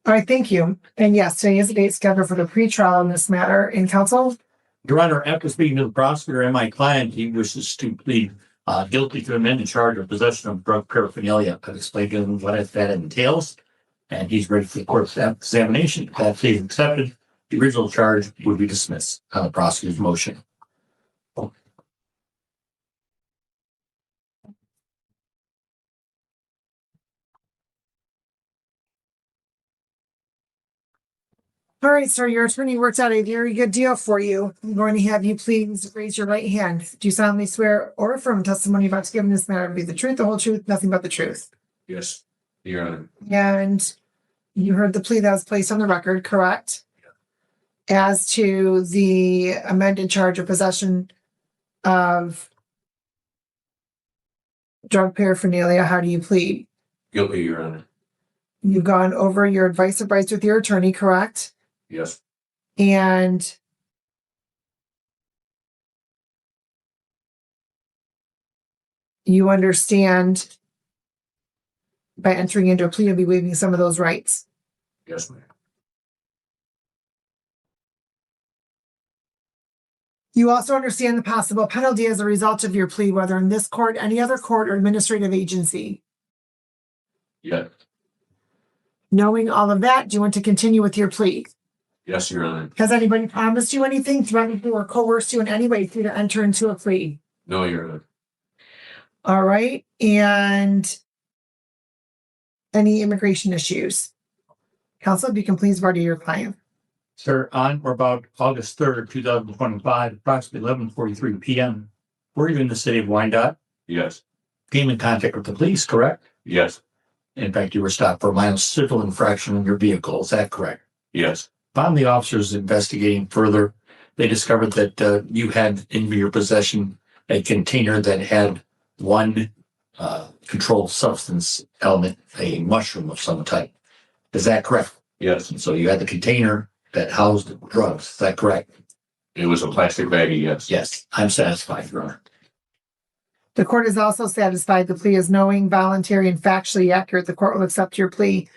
S18: All right, thank you. And yes, today is the date scheduled for the pretrial in this matter in council.
S19: Your Honor, after speaking to the prosecutor and my client, he wishes to plead guilty to amended charge of possession of drug paraphernalia. I've explained to him what that entails, and he's ready for the court's examination. If that is accepted, the original charge would be dismissed on the prosecutor's motion.
S18: All right, sir, your attorney worked out a very good deal for you. I'm going to have you please raise your right hand. Do you solemnly swear or affirm testimony about to give in this matter to be the truth, the whole truth, nothing but the truth?
S19: Yes, Your Honor.
S18: And you heard the plea that was placed on the record, correct? As to the amended charge of possession of drug paraphernalia, how do you plead?
S19: Guilty, Your Honor.
S18: You've gone over your advice of rights with your attorney, correct?
S19: Yes.
S18: And you understand by entering into a plea, you'll be waiving some of those rights.
S19: Yes, ma'am.
S18: You also understand the possible penalty as a result of your plea, whether in this court, any other court, or administrative agency.
S19: Yes.
S18: Knowing all of that, do you want to continue with your plea?
S19: Yes, Your Honor.
S18: Has anybody promised you anything, threatened you, or coerced you in any way for you to enter into a plea?
S19: No, Your Honor.
S18: All right. And any immigration issues? Counsel, if you can please ready your client.
S19: Sir, on or about August 3rd, 2025, approximately 11:43 p.m., were you in the city of Wyandotte? Yes. Came in contact with the police, correct? Yes. In fact, you were stopped for a minor civil infraction in your vehicle. Is that correct? Yes. Upon the officers investigating further, they discovered that you had in your possession a container that had one controlled substance element, a mushroom of some type. Is that correct?
S3: Yes,
S19: And so you had the container that housed drugs. Is that correct?
S3: it was a plastic baggie, yes.
S19: Yes, I'm satisfied, Your Honor.
S18: The court is also satisfied the plea is knowing, voluntary, and factually accurate. The court will accept your plea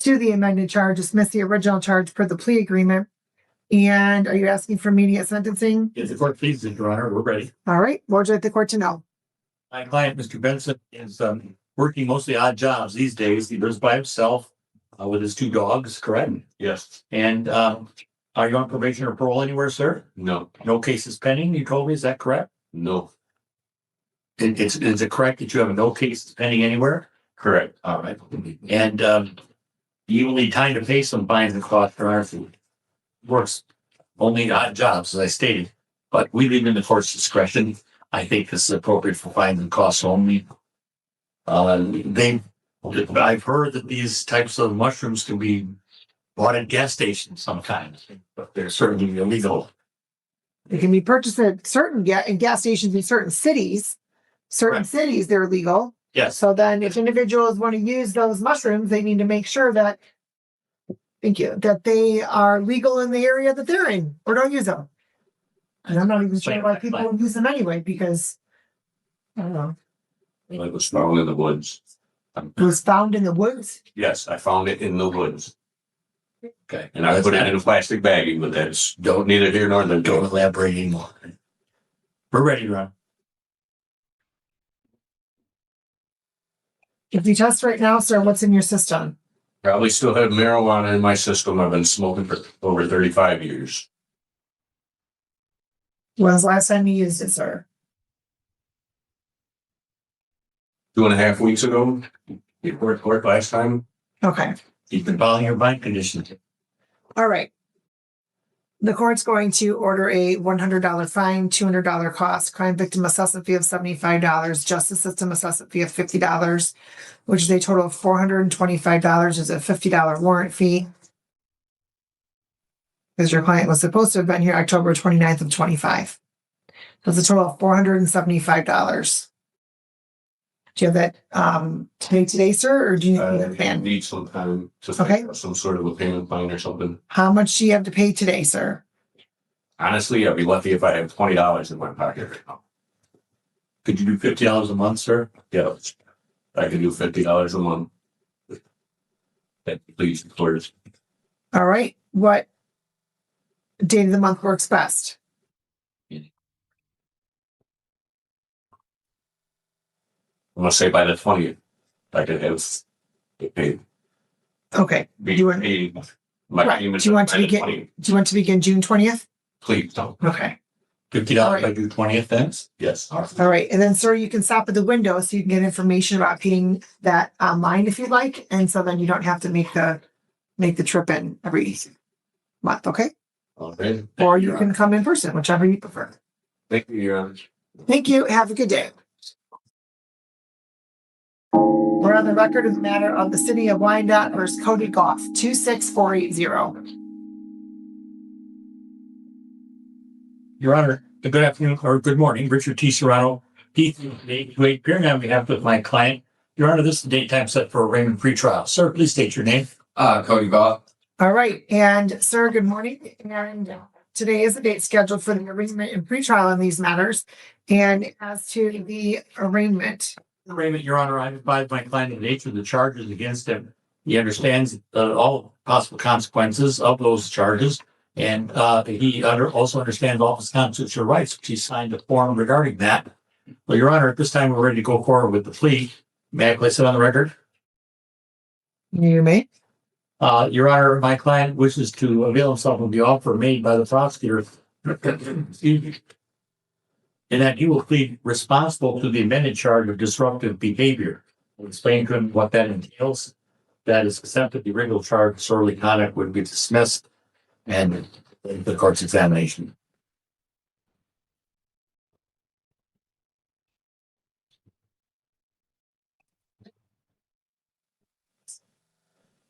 S18: to the amended charge, dismiss the original charge per the plea agreement. And are you asking for immediate sentencing?
S19: If the court pleases, Your Honor, we're ready.
S18: All right. What would you like the court to know?
S19: My client, Mr. Benson, is working mostly odd jobs these days. He lives by himself with his 2 dogs, correct?
S3: Yes.
S19: And are you on probation or parole anywhere, sir?
S3: No.
S19: No cases pending, you told me. Is that correct?
S3: No.
S19: Is it correct that you have no cases pending anywhere?
S3: Correct.
S19: All right. And you will need time to pay some fines and costs for our food. Works only odd jobs, as I stated, but we leave in the court's discretion. I think this is appropriate for fines and costs only. I've heard that these types of mushrooms can be bought at gas stations sometimes, but they're certainly illegal.
S18: It can be purchased at certain gas stations in certain cities. Certain cities, they're legal.
S19: Yes.
S18: So then if individuals want to use those mushrooms, they need to make sure that, thank you, that they are legal in the area that they're in, or don't use them. And I'm not even sure why people would use them anyway, because I don't know.
S3: It was found in the woods.
S18: It was found in the woods.
S3: Yes, I found it in the woods.
S19: Okay.
S3: And I put it in a plastic baggie, but that's neither here nor there.
S19: Don't elaborate anymore. We're ready, Ron.
S18: If you test right now, sir, what's in your system?
S3: Probably still have marijuana in my system. I've been smoking for over 35 years.
S18: When was the last time you used it, sir?
S3: 2.5 weeks ago. You were at court last time.
S18: Okay.
S19: You've been following your bond conditions.
S18: All right. The court's going to order a $100 fine, $200 cost, crime victim assessment fee of $75, justice system assessment fee of $50, which is a total of $425 is a $50 warrant fee. Because your client was supposed to have been here October 29th of 25. That's a total of $475. Do you have that to pay today, sir, or do you need a
S3: I
S18: plan?
S3: need some time to
S18: Okay.
S3: some sort of a payment plan or something.
S18: How much do you have to pay today, sir?
S3: Honestly, I'd be lucky if I had $20 in my pocket right now.
S19: Could you do $50 a month, sir?
S3: Yeah, I could do $50 a month. Please, please.
S18: All right. What day of the month works best?
S3: I'm gonna say by the 20th, I could have it paid.
S18: Okay.
S3: Be
S18: You want-
S3: paid. My
S18: Right.
S3: payment
S18: Do you want to
S3: by the
S18: begin?
S3: 20th.
S18: Do you want to begin June 20th?
S3: Please don't.
S18: Okay.
S19: $50 by June 20th, then?
S3: Yes.
S18: All right. And then, sir, you can stop at the window so you can get information about paying that online if you'd like. And so then you don't have to make the trip in every month. Okay.
S3: Okay.
S18: Or you can come in person, whichever you prefer.
S3: Thank you, Your Honor.
S18: Thank you. Have a good day. We're on the record of the matter of the city of Wyandotte versus Cody Goff, 26480.
S19: Your Honor, good afternoon or good morning, Richard T. Serrano, P3 appearing on behalf of my client. Your Honor, this is the date time set for arraignment pretrial. Sir, please state your name.
S3: Cody Goff.
S18: All right. And sir, good morning. And today is the date scheduled for the arraignment and pretrial on these matters. And as to the arraignment,
S19: Your Honor, I advise my client of the nature of the charges against him. He understands all possible consequences of those charges. And he also understands all his constitutional rights, which he signed a form regarding that. Well, Your Honor, at this time, we're ready to go forward with the plea. May I place it on the record?
S18: You may.
S19: Your Honor, my client wishes to avail himself of the offer made by the prosecutor. Excuse me. In that he will plead responsible to the amended charge of disruptive behavior. I'll explain to him what that entails. That is accepted, the original charge of disorderly conduct would be dismissed and the court's examination.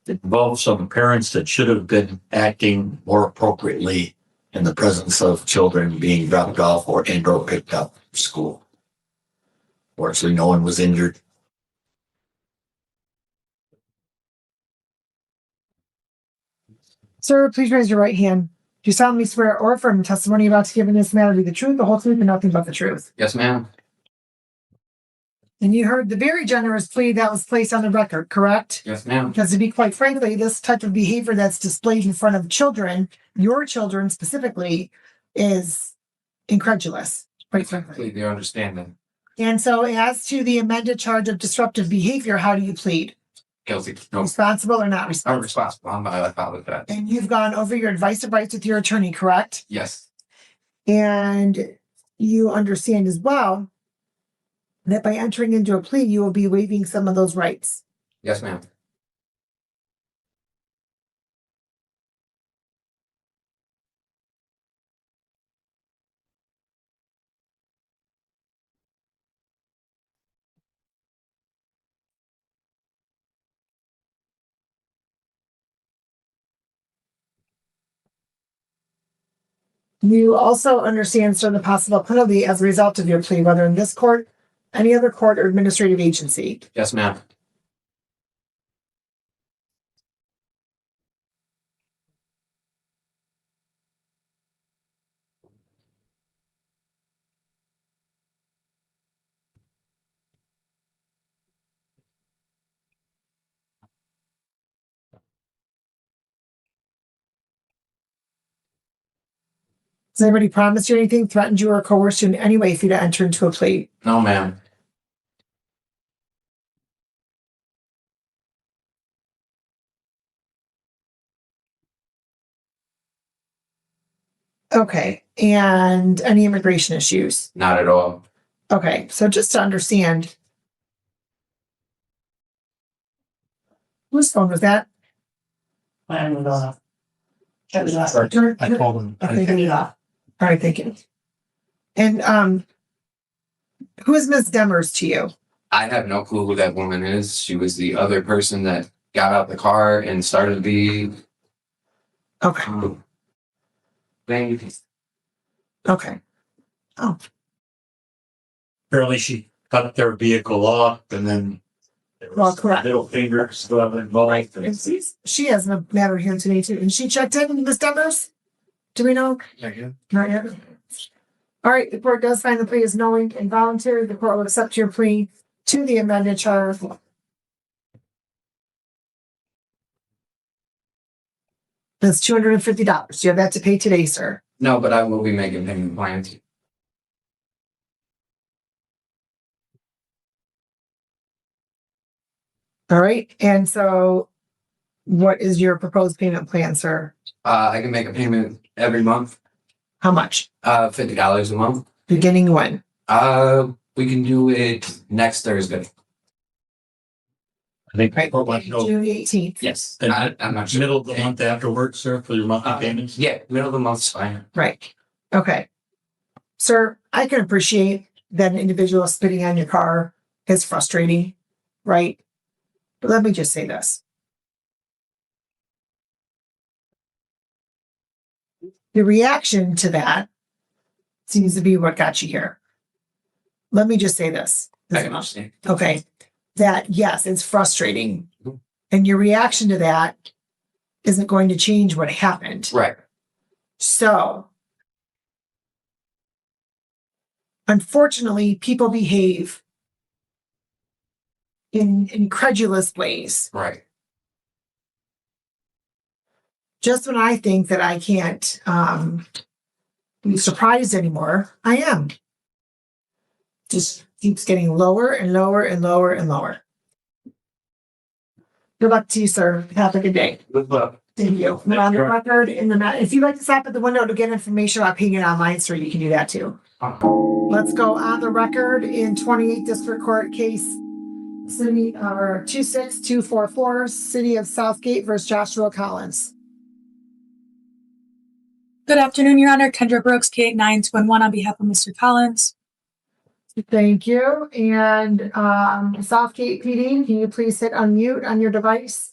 S19: It involves some parents that should have been acting more appropriately in the presence of children being dropped off or picked up from school. Fortunately, no one was injured.
S18: Sir, please raise your right hand. Do you solemnly swear or affirm the testimony about to give in this matter to be the truth, the whole truth, and nothing but the truth?
S3: Yes, ma'am.
S18: And you heard the very generous plea that was placed on the record, correct?
S3: Yes, ma'am.
S18: Because to be quite frankly, this type of behavior that's displayed in front of children, your children specifically, is incredulous, quite frankly.
S3: Completely understand that.
S18: And so as to the amended charge of disruptive behavior, how do you plead?
S3: Guilty. No,
S18: Responsible or not
S3: I'm
S18: responsible?
S3: responsible. I apologize.
S18: And you've gone over your advice of rights with your attorney, correct?
S3: Yes.
S18: And you understand as well that by entering into a plea, you will be waiving some of those rights.
S3: Yes, ma'am.
S18: You also understand, sir, the possible penalty as a result of your plea, whether in this court, any other court, or administrative agency.
S3: Yes, ma'am.
S18: Has anybody promised you anything, threatened you, or coerced you in any way for you to enter into a plea?
S3: No, ma'am.
S18: Okay. And any immigration issues?
S3: Not at all.
S18: Okay. So just to understand, whose phone was that?
S19: I don't know.
S18: I
S19: called him.
S18: Okay, good enough. All right, thank you. And who is Ms. Demers to you?
S3: I have no clue who that woman is. She was the other person that got out the car and started the
S18: Okay.
S3: thing.
S18: Okay. Oh,
S19: Apparently she cut their vehicle off and then there was
S18: Well, correct.
S19: middle finger still involved.
S18: and she has a matter here today too. And she checked in, Ms. Demers? Do we know? Not yet. All right, the court does find the plea is knowing and voluntary. The court will accept your plea to the amended charge. That's $250. You have that to pay today, sir.
S3: No, but I will be making payment plans.
S18: All right, and so what is your proposed payment plan, sir?
S3: I can make a payment every month.
S18: How much?
S3: $50 a month.
S18: Beginning when?
S3: We can do it next Thursday.
S19: I think.
S18: Right, June 18th.
S3: Yes.
S19: And
S3: I'm not sure.
S19: Middle of the month afterwards, sir, for your monthly payments?
S3: Yeah, middle of the month's fine.
S18: Right. Okay. Sir, I can appreciate that an individual spitting on your car is frustrating, right? But let me just say this. The reaction to that seems to be what got you here. Let me just say this.
S3: I understand.
S18: Okay. That yes, it's frustrating.
S3: Mhm.
S18: And your reaction to that isn't going to change what happened.
S3: Right.
S18: So, unfortunately, people behave in incredulous ways.
S3: Right.
S18: Just when I think that I can't be surprised anymore, I am. Just keeps getting lower and lower and lower and lower. Good luck to you, sir. Have a good day.
S3: Good luck.
S18: Thank you. We're on the record in the if you'd like to stop at the window to get information about paying it online, sir, you can do that too. Let's go on the record in 28 District Court case City or 26244, City of Southgate versus Joshua Collins.
S2: Good afternoon, Your Honor. Kendra Brooks, K8921 on behalf of Mr. Collins.
S18: Thank you. And Southgate PD, can you please hit unmute on your device?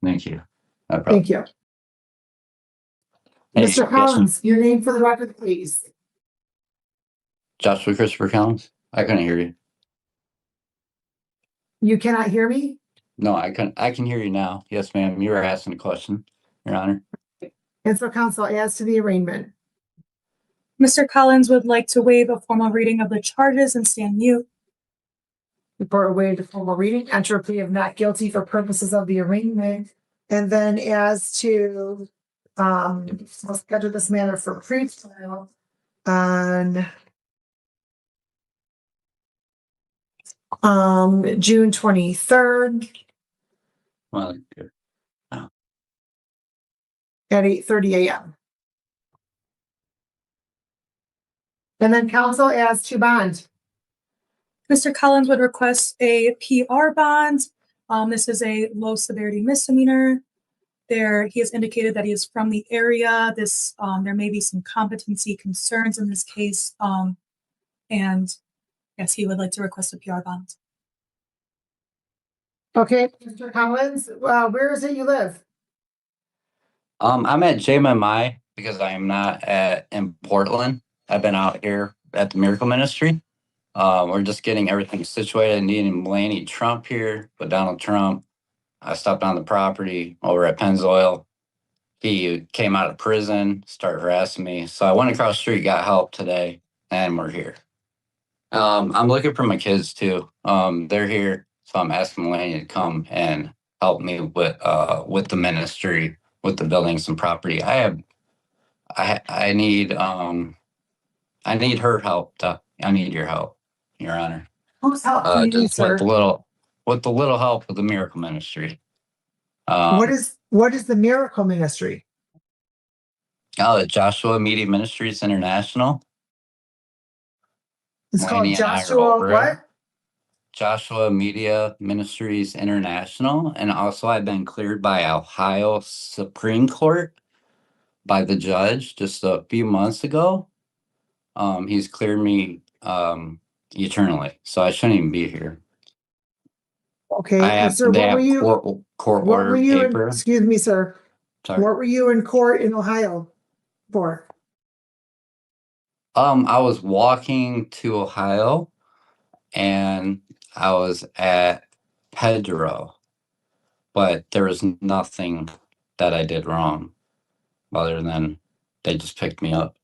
S5: Thank you. No problem.
S18: Thank you.
S5: Hey,
S18: Mr. Collins, your name for the record, please.
S5: Joshua Christopher Collins. I couldn't hear you.
S18: You cannot hear me?
S5: No, I can hear you now. Yes, ma'am. You were asking a question, Your Honor.
S18: And so counsel, as to the arraignment.
S2: Mr. Collins would like to waive a formal reading of the charges and stand mute.
S18: Before we waive the formal reading, enter a plea of not guilty for purposes of the arraignment. And then as to, we'll schedule this matter for pre-trial on June 23rd
S5: Well, good.
S18: at 8:30 a.m. And then counsel as to bond.
S2: Mr. Collins would request a PR bond. This is a low severity misdemeanor. He has indicated that he is from the area. There may be some competency concerns in this case. And yes, he would like to request a PR bond.
S18: Okay, Mr. Collins, where is it you live?
S5: I'm at JMMI because I am not in Portland. I've been out here at the Miracle Ministry. We're just getting everything situated, needing Melania Trump here, but Donald Trump. I stopped on the property over at Pennzoil. He came out of prison, started harassing me. So I went across the street, got help today, and we're here. I'm looking for my kids too. They're here, so I'm asking Melania to come and help me with the ministry, with the buildings and property. I need her help. I need your help, Your Honor.
S18: Whose help do you need,
S5: Just
S18: sir?
S5: with the little help of the Miracle Ministry.
S18: What is the Miracle Ministry?
S5: Joshua Media Ministries International.
S18: It's called
S5: Melania and I are
S18: Joshua
S5: over
S18: what?
S5: it. Joshua Media Ministries International. And also I've been cleared by Ohio Supreme Court by the judge just a few months ago. He's cleared me eternally. So I shouldn't even be here.
S18: Okay,
S5: I have,
S18: sir,
S5: they
S18: what
S5: have
S18: were you?
S5: court
S18: What
S5: order
S18: were you?
S5: paper.
S18: Excuse me, sir.
S5: Sorry.
S18: What were you in court in Ohio for?
S5: I was walking to Ohio and I was at Pedro, but there was nothing that I did wrong other than they just picked me up.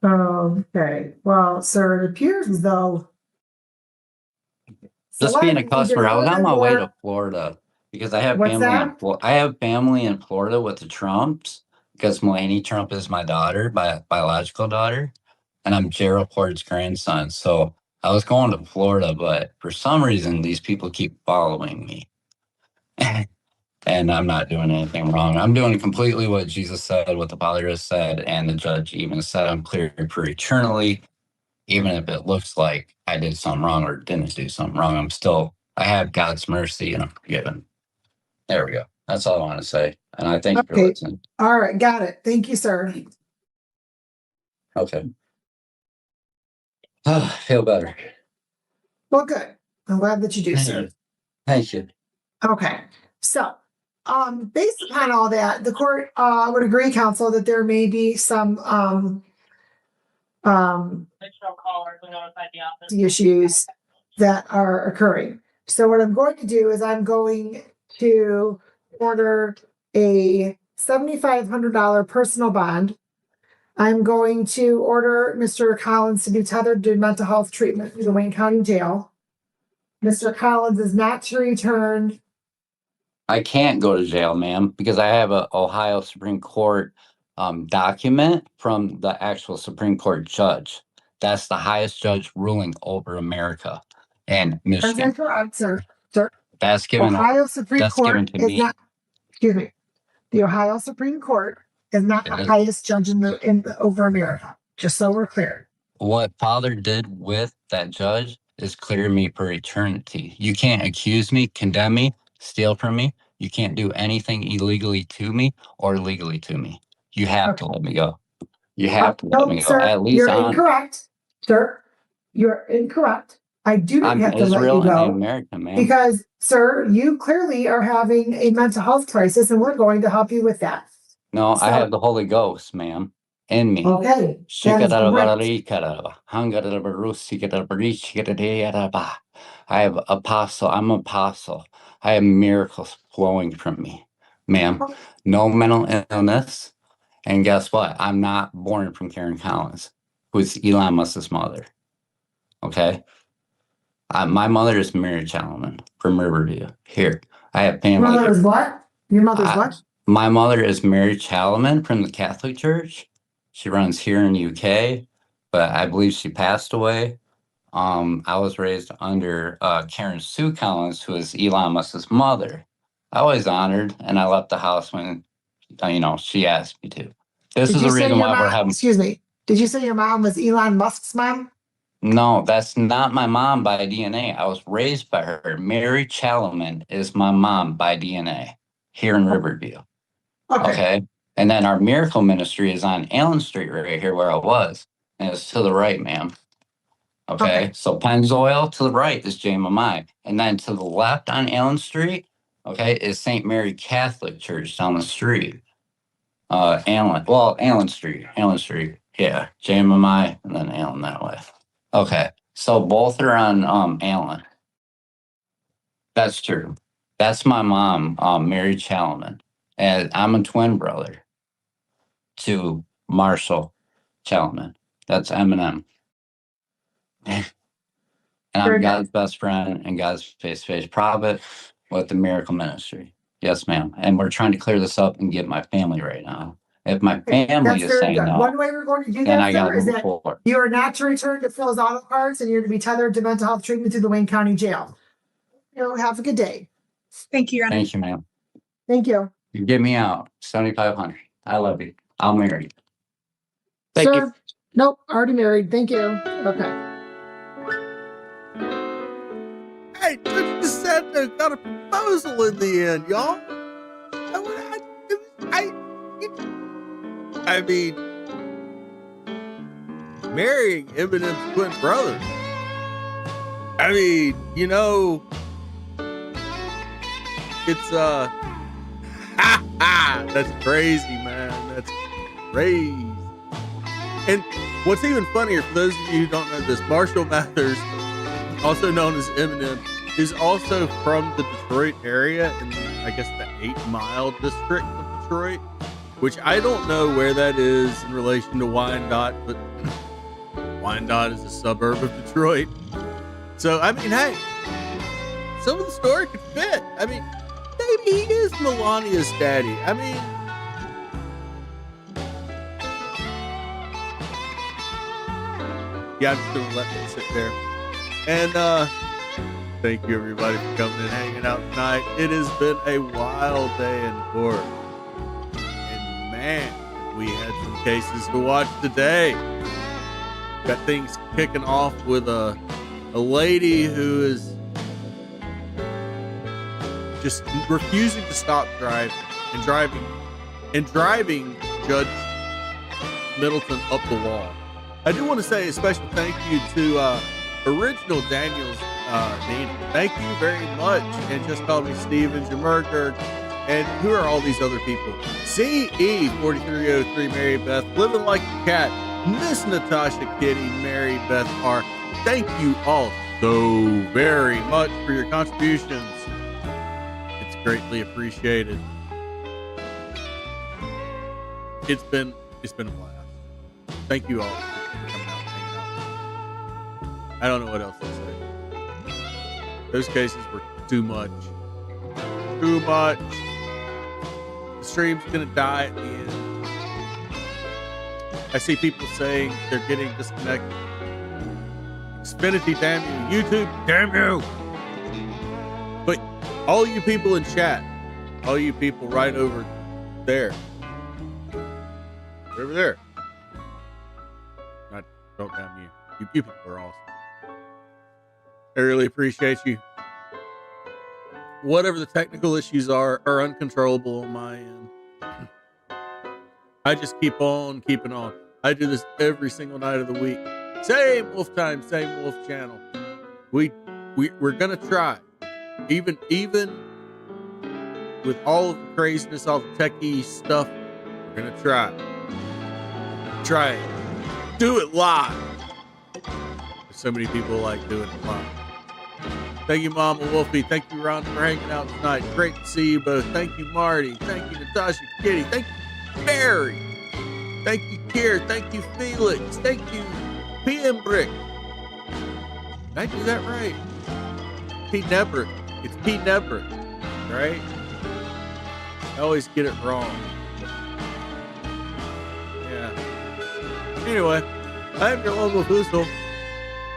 S18: Okay, well, sir, it appears as though.
S5: Just being a customer, I was on my way to Florida because I have
S18: What's
S5: family
S18: that?
S5: I have family in Florida with the Trumps because Melania Trump is my daughter, my biological daughter, and I'm Gerald Ford's grandson. So I was going to Florida, but for some reason these people keep following me. And I'm not doing anything wrong. I'm doing completely what Jesus said, what the Father has said, and the judge even said I'm cleared for eternally. Even if it looks like I did something wrong or didn't do something wrong, I have God's mercy and I'm forgiven. There we go. That's all I want to say. And I thank you for
S18: Okay,
S5: listening.
S18: all right, got it. Thank you, sir.
S5: Okay. Feel better.
S18: Well, good. I'm glad that you do, sir.
S5: Thank you.
S18: Okay, so, based upon all that, the court, would agree, counsel, that there may be some, issues that are occurring. So what I'm going to do is I'm going to order a $7,500 personal bond. I'm going to order Mr. Collins to be tethered to mental health treatment in the Wayne County Jail. Mr. Collins is not to return.
S5: I can't go to jail, ma'am, because I have a Ohio Supreme Court document from the actual Supreme Court judge. That's the highest judge ruling over America and Michigan.
S18: That's correct, sir. Sir,
S5: That's given.
S18: Ohio Supreme
S5: That's
S18: Court
S5: given to
S18: is
S5: me.
S18: not. Excuse me. The Ohio Supreme Court is not the highest judge in the over America. Just so we're clear.
S5: What Father did with that judge is clear me for eternity. You can't accuse me, condemn me, steal from me. You can't do anything illegally to me or legally to me. You have to let me go. You have to let me go.
S18: Sir,
S5: At least
S18: you're incorrect. Sir, you're incorrect. I do not
S5: I'm
S18: have to let
S5: Israel
S18: you
S5: and
S18: go
S5: American, man.
S18: because, sir, you clearly are having a mental health crisis, and we're going to help you with that.
S5: No, I have the Holy Ghost, ma'am. in me.
S18: Okay, that is
S5: correct. I have apostle. I'm apostle. I have miracles flowing from me, ma'am. No mental illness. And guess what? I'm not born from Karen Collins, who's Elon Musk's mother. Okay. My mother is Mary Chalman from Riverview. Here, I have
S18: Your
S5: family.
S18: mother is what? Your mother's what?
S5: My mother is Mary Chalman from the Catholic Church. She runs here in UK, but I believe she passed away. I was raised under Karen Sue Collins, who is Elon Musk's mother. I was honored, and I left the house when, she asked me to. This is the reason why we're having.
S18: Excuse me. Did you say your mom was Elon Musk's mom?
S5: No, that's not my mom by DNA. I was raised by her. Mary Chalman is my mom by DNA here in Riverview. Okay. And then our miracle ministry is on Allen Street right here where I was. And it's to the right, ma'am. Okay. So Pennzoil to the right is JMMI. And then to the left on Allen Street, is St. Mary Catholic Church down the street. Allen Street. Yeah. JMMI and then Allen that way. Okay. So both are on Allen. That's true. That's my mom, Mary Chalman. And I'm a twin brother to Marshall Chalman. That's Eminem. And I'm God's best friend and God's face-to-face prophet with the Miracle Ministry. Yes, ma'am. And we're trying to clear this up and get my family right now. If my family is saying no,
S18: One way we're going to do
S5: then
S18: that,
S5: I got
S18: sir, is
S5: to move
S18: that
S5: forward.
S18: you are not to return to Phil's auto parts and you're to be tethered to mental health treatment through the Wayne County Jail. Have a good day.
S2: Thank you, Your Honor.
S5: Thank you, ma'am.
S18: Thank you.
S5: You get me out. 7,500. I love you. I'll marry you. Thank you.
S18: Nope, already married. Thank you. Okay.
S6: Hey, Judge DiSanto got a proposal in the end, y'all. I mean, marrying Eminem's twin brother. I mean, it's that's crazy, man. That's crazy. And what's even funnier, for those of you who don't know this, Marshall Mathers, also known as Eminem, is also from the Detroit area in, I guess, the 8 Mile district of Detroit, which I don't know where that is in relation to Wyandotte, but Wyandotte is a suburb of Detroit. So, I mean, hey, some of the story could fit. I mean, maybe he is Melania's daddy. I mean, yeah, I'm just gonna let it sit there. And thank you everybody for coming and hanging out tonight. It has been a wild day in court. And man, we had some cases to watch today. Got things kicking off with a lady who is just refusing to stop driving and driving Judge Middleton up the wall. I do want to say a special thank you to Original Daniels Nina. Thank you very much. And just call me Steven Jamerker. And who are all these other people? CE4303 Mary Beth, Living Like a Cat, Miss Natasha Kitty, Mary Beth R. Thank you all so very much for your contributions. It's greatly appreciated. It's been a blast. Thank you all for coming out and hanging out. I don't know what else to say. Those cases were too much. Too much. The stream's gonna die at the end. I see people saying they're getting disconnected. Xfinity, damn you. YouTube, damn you. But all you people in chat, all you people right over there, over there. Don't damn you. You people are awesome. I really appreciate you. Whatever the technical issues are uncontrollable on my end. I just keep on keeping on. I do this every single night of the week. Same Wolf time, same Wolf channel. We're gonna try. Even with all of the craziness, all the techie stuff, we're gonna try. try it. Do it live. So many people like doing it live. Thank you, Mama Wolfie. Thank you, Ron, for hanging out tonight. Great to see you both. Thank you, Marty. Thank you, Natasha Kitty. Thank you, Barry. Thank you, Kier. Thank you, Felix. Thank you, PM Brick. Did I do that right? Pete Nebrick. It's Pete Nebrick, right? I always get it wrong. Yeah. Anyway, I'm your local Foosel.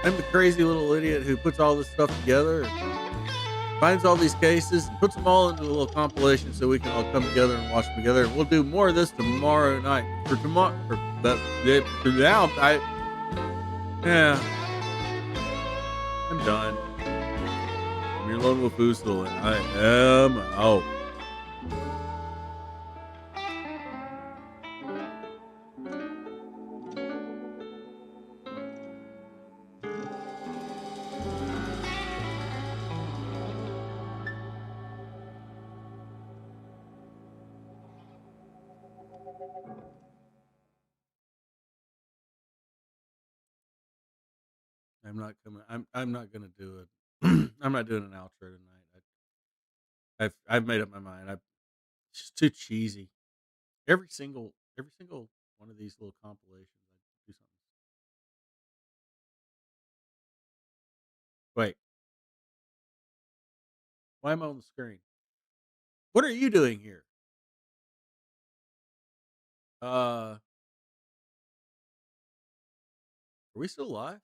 S6: I'm the crazy little idiot who puts all this stuff together and finds all these cases and puts them all into a little compilation so we can all come together and watch them together. And we'll do more of this tomorrow night. For now, I'm done. I'm your lone wolf Foosel, and I am out. I'm not coming. I'm not gonna do it. I'm not doing an outro tonight. I've made up my mind. It's just too cheesy. Every single one of these little compilations, I do something. Wait, why am I on the screen? What are you doing here? Are we still live?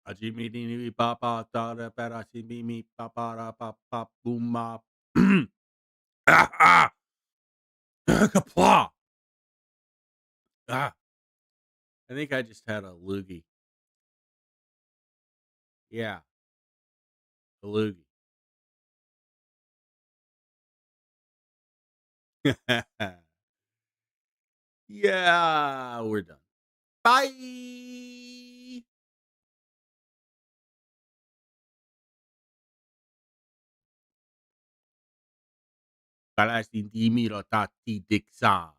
S6: Ajimi dini papa da da para me papa da papa boom ma ah kapla. Ah, I think I just had a loogie. Yeah, a loogie. Yeah, we're done. Bye. Palestini rotati dixan.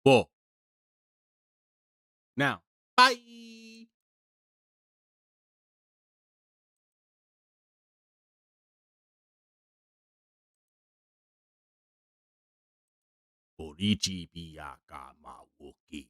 S6: Whoa. Now, bye. Orichi biyaka ma wuki.